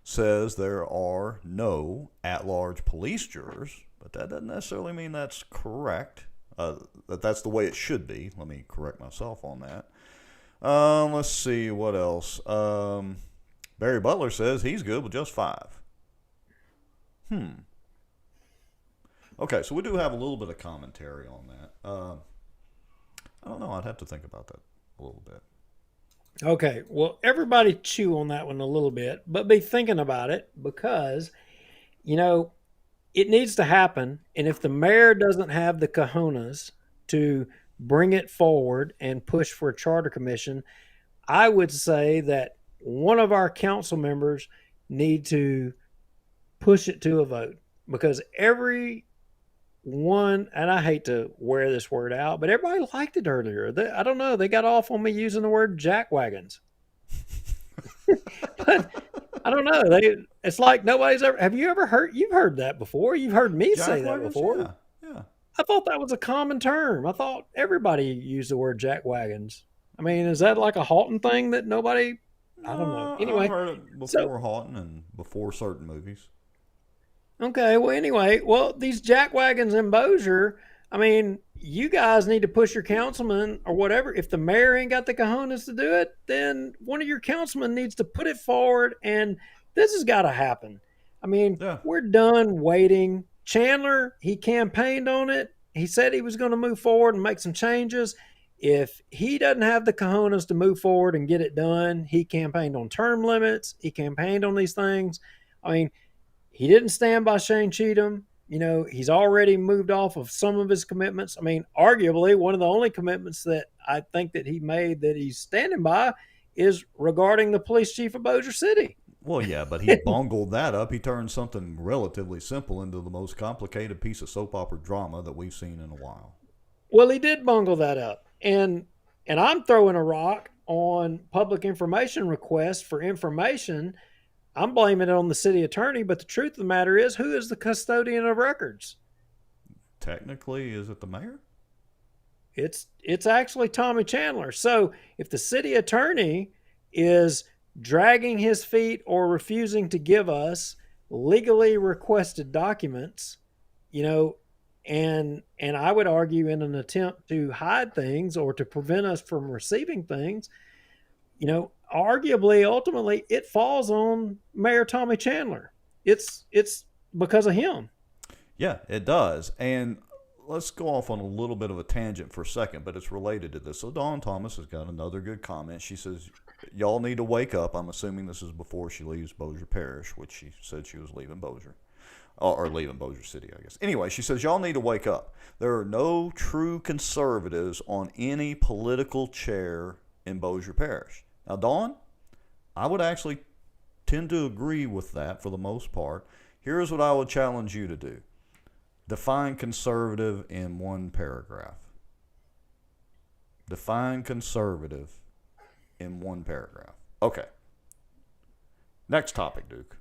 says there are no at-large police jurors, but that doesn't necessarily mean that's correct, that's the way it should be. Let me correct myself on that. Let's see, what else? Barry Butler says he's good with just 5. Okay, so we do have a little bit of commentary on that. I don't know, I'd have to think about that a little bit. Okay, well, everybody chew on that one a little bit, but be thinking about it, because, it needs to happen. And if the mayor doesn't have the cojones to bring it forward and push for a charter commission, I would say that one of our council members need to push it to a vote, because every one, and I hate to wear this word out, but everybody liked it earlier. I don't know, they got off on me using the word jackwagons. But I don't know. It's like nobody's ever. Have you ever heard? You've heard that before. You've heard me say that before. Yeah. I thought that was a common term. I thought everybody used the word jackwagons. I mean, is that like a Halton thing that nobody? I don't know. Anyway, I've heard it before Halton and before certain movies. Okay, well, anyway, these jackwagons in Bossier, I mean, you guys need to push your councilman or whatever. If the mayor ain't got the cojones to do it, then one of your councilmen needs to put it forward, and this has got to happen. I mean, We're done waiting. Chandler, he campaigned on it. He said he was going to move forward and make some changes. If he doesn't have the cojones to move forward and get it done, he campaigned on term limits. He campaigned on these things. I mean, he didn't stand by Shane Cheatham. He's already moved off of some of his commitments. I mean, arguably, one of the only commitments that I think that he made that he's standing by is regarding the police chief of Bossier City. Well, yeah, but he bungled that up. He turned something relatively simple into the most complicated piece of soap opera drama that we've seen in a while. Well, he did bungle that up. And I'm throwing a rock on public information requests for information. I'm blaming it on the city attorney, but the truth of the matter is, who is the custodian of records? Technically, is it the mayor? It's actually Tommy Chandler. So if the city attorney is dragging his feet or refusing to give us legally requested documents, and I would argue in an attempt to hide things or to prevent us from receiving things, arguably, ultimately, it falls on Mayor Tommy Chandler. It's because of him. Yeah, it does. And let's go off on a little bit of a tangent for a second, but it's related to this. So Dawn Thomas has got another good comment. She says, y'all need to wake up. I'm assuming this is before she leaves Bossier Parish, which she said she was leaving Bossier. Or leaving Bossier City, I guess. Anyway, she says, y'all need to wake up. There are no true conservatives on any political chair in Bossier Parish. Now, Dawn, I would actually tend to agree with that for the most part. Here's what I would challenge you to do. Define conservative in one paragraph. Define conservative in one paragraph. Okay. Next topic, Duke.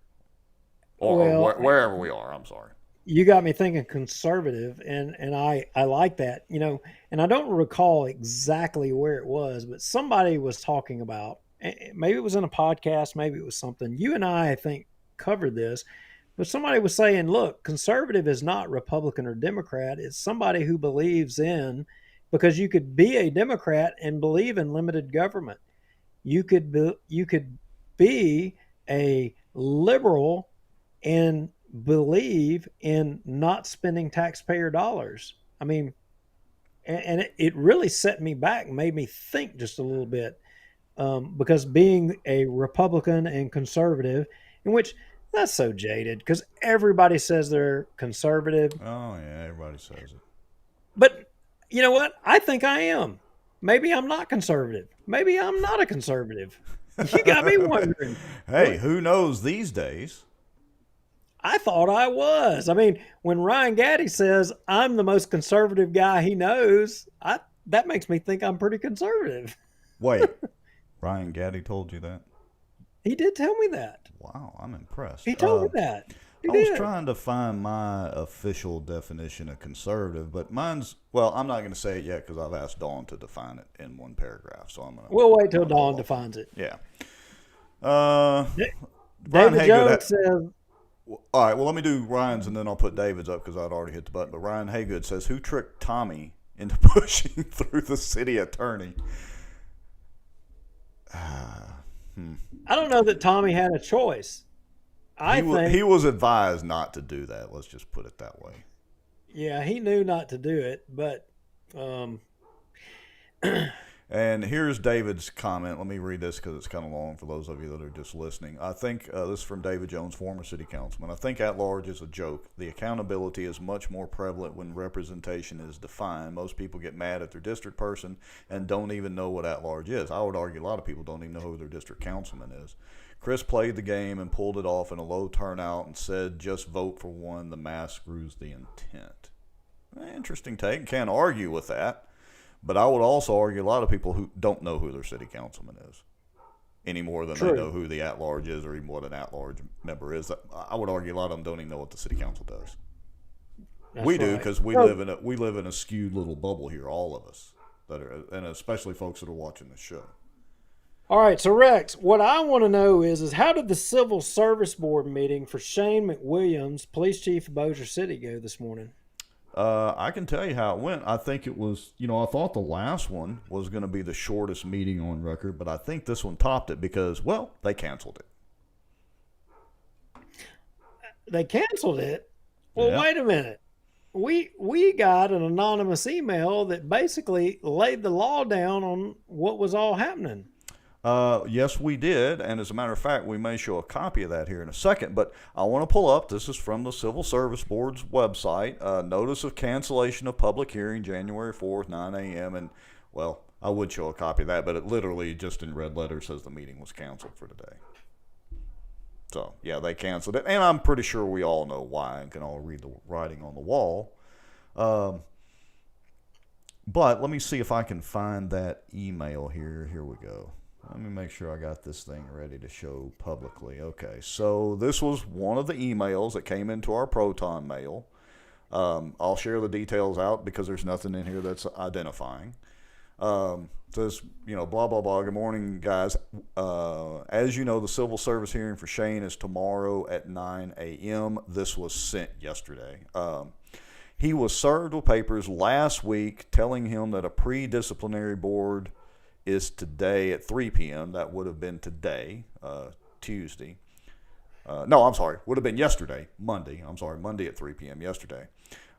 Or wherever we are, I'm sorry. You got me thinking conservative, and I like that, and I don't recall exactly where it was, but somebody was talking about, maybe it was in a podcast, maybe it was something. You and I think, covered this, but somebody was saying, look, conservative is not Republican or Democrat. It's somebody who believes in, because you could be a Democrat and believe in limited government. You could be a liberal and believe in not spending taxpayer dollars. I mean, and it really set me back, made me think just a little bit, because being a Republican and conservative, in which that's so jaded because everybody says they're conservative. Oh yeah, everybody says it. But you know what? I think I am. Maybe I'm not conservative. Maybe I'm not a conservative. You got me wondering. Hey, who knows these days? I thought I was. I mean, when Ryan Gaddy says I'm the most conservative guy he knows, that makes me think I'm pretty conservative. Wait, Ryan Gaddy told you that? He did tell me that. Wow, I'm impressed. He told me that. I was trying to find my official definition of conservative, but mine's, well, I'm not going to say it yet because I've asked Dawn to define it in one paragraph. So I'm going to. We'll wait till Dawn defines it. Yeah. David Jones says. All right, well, let me do Ryan's and then I'll put David's up because I'd already hit the button. But Ryan Haygood says, who tricked Tommy into pushing through the city attorney? I don't know that Tommy had a choice. I think he was advised not to do that. Let's just put it that way. Yeah, he knew not to do it, but. And here's David's comment. Let me read this because it's kind of long for those of you that are just listening. I think this is from David Jones, former city councilman. I think at-large is a joke. The accountability is much more prevalent when representation is defined. Most people get mad at their district person and don't even know what at-large is. I would argue a lot of people don't even know who their district councilman is. Chris played the game and pulled it off in a low turnout and said, just vote for one. The math screws the intent. Interesting take. Can't argue with that. But I would also argue a lot of people who don't know who their city councilman is any more than they know who the at-large is or even what an at-large member is. I would argue a lot of them don't even know what the city council does. We do because we live in a skewed little bubble here, all of us, and especially folks that are watching this show. All right, so Rex, what I want to know is how did the Civil Service Board meeting for Shane McWilliams, police chief of Bossier City, go this morning? I can tell you how it went. I think it was, I thought the last one was going to be the shortest meeting on record, but I think this one topped it because, well, they canceled it. They canceled it? Well, Wait a minute. We got an anonymous email that basically laid the law down on what was all happening. Yes, we did, and as a matter of fact, we may show a copy of that here in a second, but I want to pull up, this is from the Civil Service Board's website, notice of cancellation of public hearing January 4th, 9 a.m., and, well, I would show a copy of that, but it literally just in red letters says the meeting was canceled for today. So, yeah, they canceled it, and I'm pretty sure we all know why and can all read the writing on the wall. But let me see if I can find that email here. Here we go. Let me make sure I got this thing ready to show publicly. Okay, so this was one of the emails that came into our Proton mail. I'll share the details out because there's nothing in here that's identifying. Says, blah, blah, blah. Good morning, guys. As you know, the civil service hearing for Shane is tomorrow at 9 a.m. This was sent yesterday. He was served with papers last week telling him that a pre-disciplinary board is today at 3 p.m. That would have been today, Tuesday. No, I'm sorry. Would have been yesterday, Monday. I'm sorry, Monday at 3 p.m. yesterday.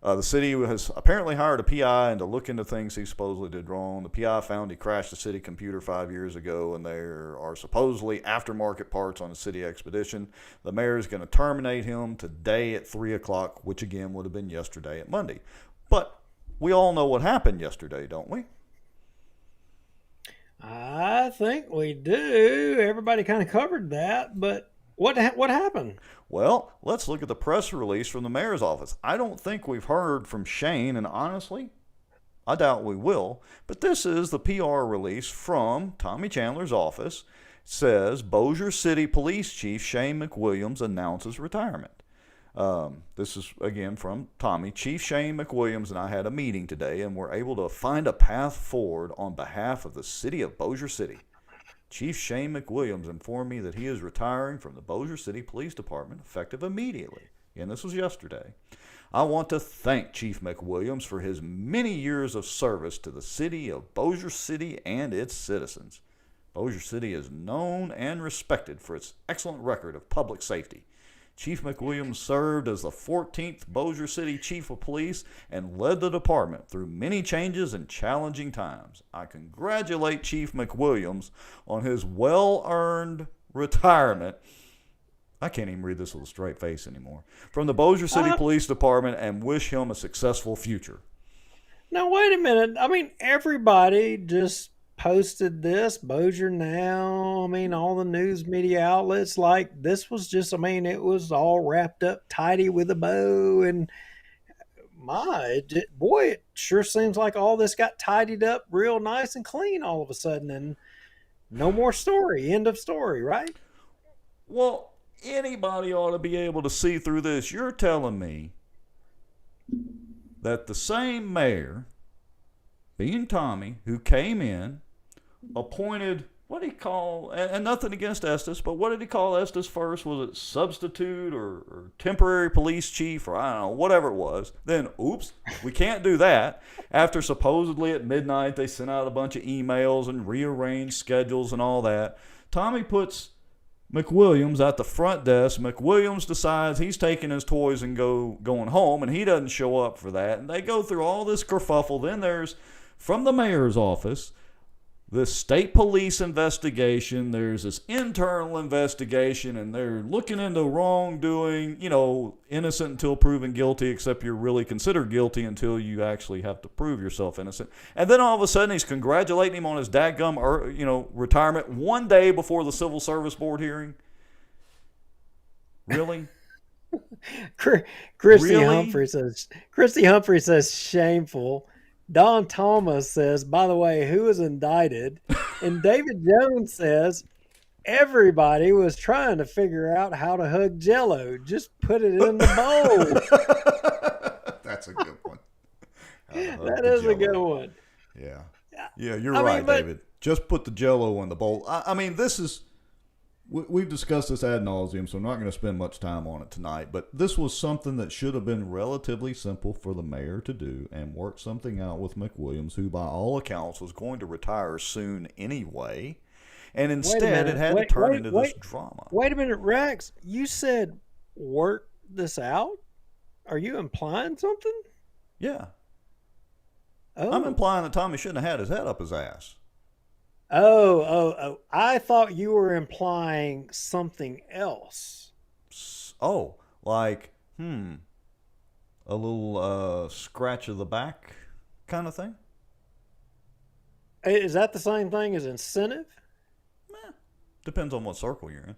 The city has apparently hired a PI and to look into things he supposedly did wrong. The PI found he crashed a city computer 5 years ago, and there are supposedly aftermarket parts on a city expedition. The mayor is going to terminate him today at 3 o'clock, which again would have been yesterday at Monday. But we all know what happened yesterday, don't we? I think we do. Everybody kind of covered that, but what happened? Well, let's look at the press release from the mayor's office. I don't think we've heard from Shane, and honestly, I doubt we will, but this is the PR release from Tommy Chandler's office. It says Bossier City Police Chief Shane McWilliams announces retirement. This is, again, from Tommy. Chief Shane McWilliams and I had a meeting today, and we're able to find a path forward on behalf of the city of Bossier City. Chief Shane McWilliams informed me that he is retiring from the Bossier City Police Department effective immediately. And this was yesterday. I want to thank Chief McWilliams for his many years of service to the city of Bossier City and its citizens. Bossier City is known and respected for its excellent record of public safety. Chief McWilliams served as the 14th Bossier City Chief of Police and led the department through many changes and challenging times. I congratulate Chief McWilliams on his well-earned retirement. I can't even read this with a straight face anymore. From the Bossier City Police Department, and wish him a successful future. Now, wait a minute. I mean, everybody just posted this, Bossier Now, I mean, all the news media outlets, like this was just, I mean, it was all wrapped up tidy with a bow, and boy, it sure seems like all this got tidied up real nice and clean all of a sudden, and no more story, end of story, right? Well, anybody ought to be able to see through this. You're telling me that the same mayor, being Tommy, who came in, appointed, what did he call, and nothing against Estes, but what did he call Estes first? Was it substitute or temporary police chief, or I don't know, whatever it was. Then, oops, we can't do that. After supposedly at midnight they sent out a bunch of emails and rearranged schedules and all that. Tommy puts McWilliams at the front desk. McWilliams decides he's taking his toys and going home, and he doesn't show up for that. And they go through all this kerfuffle. Then there's, from the mayor's office, this state police investigation. There's this internal investigation, and they're looking into wrongdoing, innocent until proven guilty, except you're really considered guilty until you actually have to prove yourself innocent. And then all of a sudden he's congratulating him on his dadgum, retirement one day before the Civil Service Board hearing. Really? Christy Humphrey says shameful. Don Thomas says, by the way, who was indicted? And David Jones says, everybody was trying to figure out how to hug Jell-O. Just put it in the bowl. That's a good one. That is a good one. Yeah. Yeah, you're right, David. Just put the Jell-O in the bowl. I mean, this is... We've discussed this ad nauseum, so I'm not going to spend much time on it tonight. But this was something that should have been relatively simple for the mayor to do and work something out with McWilliams, who by all accounts was going to retire soon anyway. And instead it had to turn into this drama. Wait a minute, Rex. You said work this out? Are you implying something? Yeah. Oh. I'm implying that Tommy shouldn't have had his head up his ass. Oh. I thought you were implying something else. Oh, like, a little scratch of the back kind of thing? Is that the same thing as incentive? Depends on what circle you're in.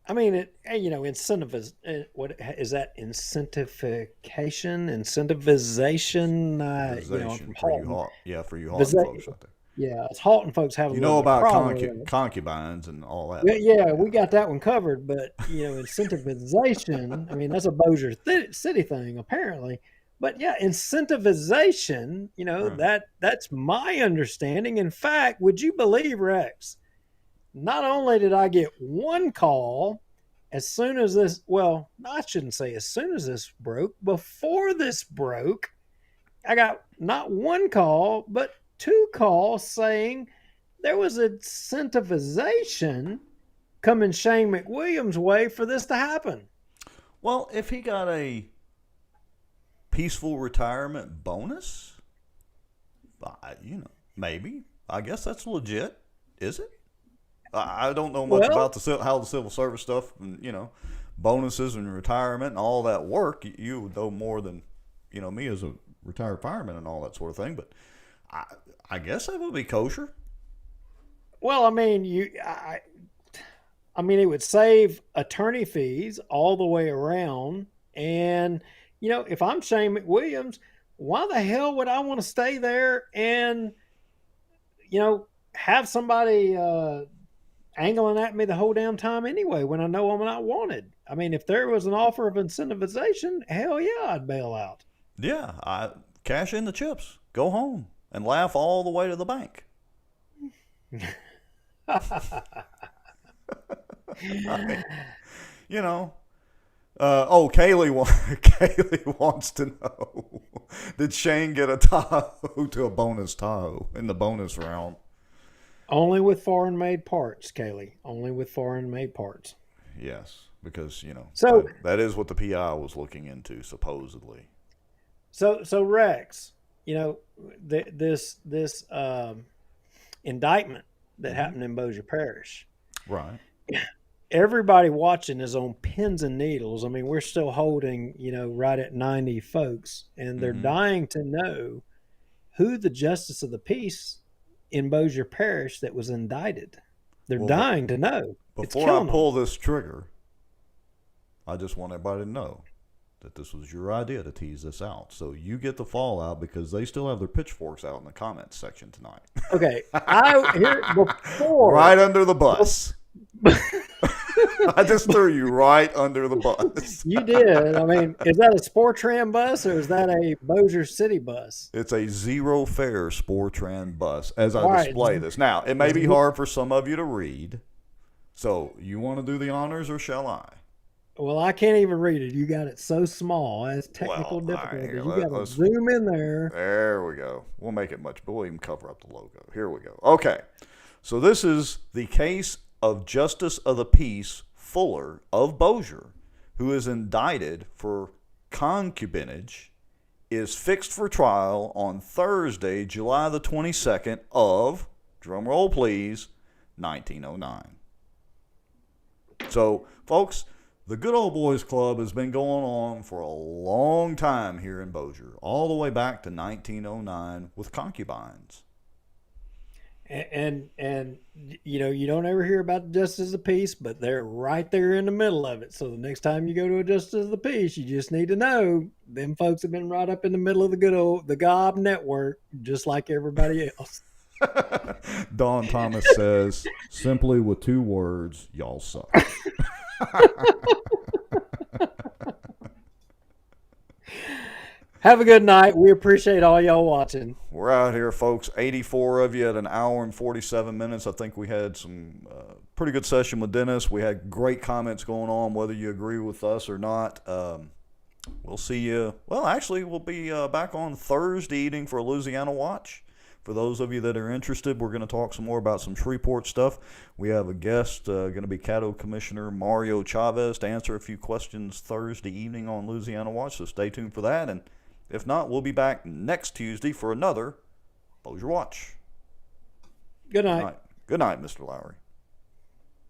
I mean, incentive is, what is that? Incentivization? From Halton. For you Halton folks out there. Yeah, it's Halton folks have a little about problem concubines and all that. Yeah, we got that one covered, but, incentivization, I mean, that's a Bossier City thing, apparently. But, yeah, incentivization, that's my understanding. In fact, would you believe, Rex, not only did I get one call as soon as this, well, I shouldn't say as soon as this broke, before this broke, I got not one call, but 2 calls saying there was incentivization coming Shane McWilliams' way for this to happen. Well, if he got a peaceful retirement bonus, maybe. I guess that's legit. Is it? I don't know much about how the civil service stuff and, bonuses and retirement and all that work. You would know more than, me as a retired fireman and all that sort of thing, but I guess that would be kosher. Well, I mean, it would save attorney fees all the way around. And, if I'm Shane McWilliams, why the hell would I want to stay there and, have somebody angling at me the whole damn time anyway when I know I'm not wanted? I mean, if there was an offer of incentivization, hell yeah, I'd bail out. Yeah, I cash in the chips, go home, and laugh all the way to the bank. Kaylee wants to know, did Shane get a Tahoe to a bonus Tahoe in the bonus round? Only with foreign-made parts, Kaylee. Only with foreign-made parts. Yes, because, so that is what the PI was looking into, supposedly. So Rex, this indictment that happened in Bossier Parish. Right. Everybody watching is on pins and needles. I mean, we're still holding, right at 90 folks, and they're dying to know who the justice of the peace in Bossier Parish that was indicted. They're dying to know. Before I pull this trigger, I just want everybody to know that this was your idea to tease this out. So you get the fallout because they still have their pitchforks out in the comments section tonight. Okay. Before. Right under the bus. I just threw you right under the bus. You did. I mean, is that a SporTran bus or is that a Bossier City bus? It's a zero fare SporTran bus as I display this. Now, it may be hard for some of you to read. So you want to do the honors or shall I? Well, I can't even read it. You got it so small. It's technical difficulties. You got to zoom in there. There we go. We'll make it much, but we'll even cover up the logo. Here we go. Okay. So this is the case of Justice of the Peace Fuller of Bossier, who is indicted for concubinage, is fixed for trial on Thursday, July the 22nd of, drumroll please, 1909. So, folks, the Good Old Boys Club has been going on for a long time here in Bossier, all the way back to 1909 with concubines. And you don't ever hear about the Justice of the Peace, but they're right there in the middle of it. So the next time you go to a Justice of the Peace, you just need to know them folks have been right up in the middle of the Gob network, just like everybody else. Don Thomas says, simply with 2 words, y'all suck. Have a good night. We appreciate all y'all watching. We're out here, folks. 84 of you at an hour and 47 minutes. I think we had some pretty good session with Dennis. We had great comments going on, whether you agree with us or not. We'll see you. Well, actually, we'll be back on Thursday evening for a Louisiana Watch. For those of you that are interested, we're going to talk some more about some Shreveport stuff. We have a guest, going to be Caddo Commissioner Mario Chavez, to answer a few questions Thursday evening on Louisiana Watch, so stay tuned for that. And if not, we'll be back next Tuesday for another Bossier Watch. Good night. Good night, Mr. Lowry.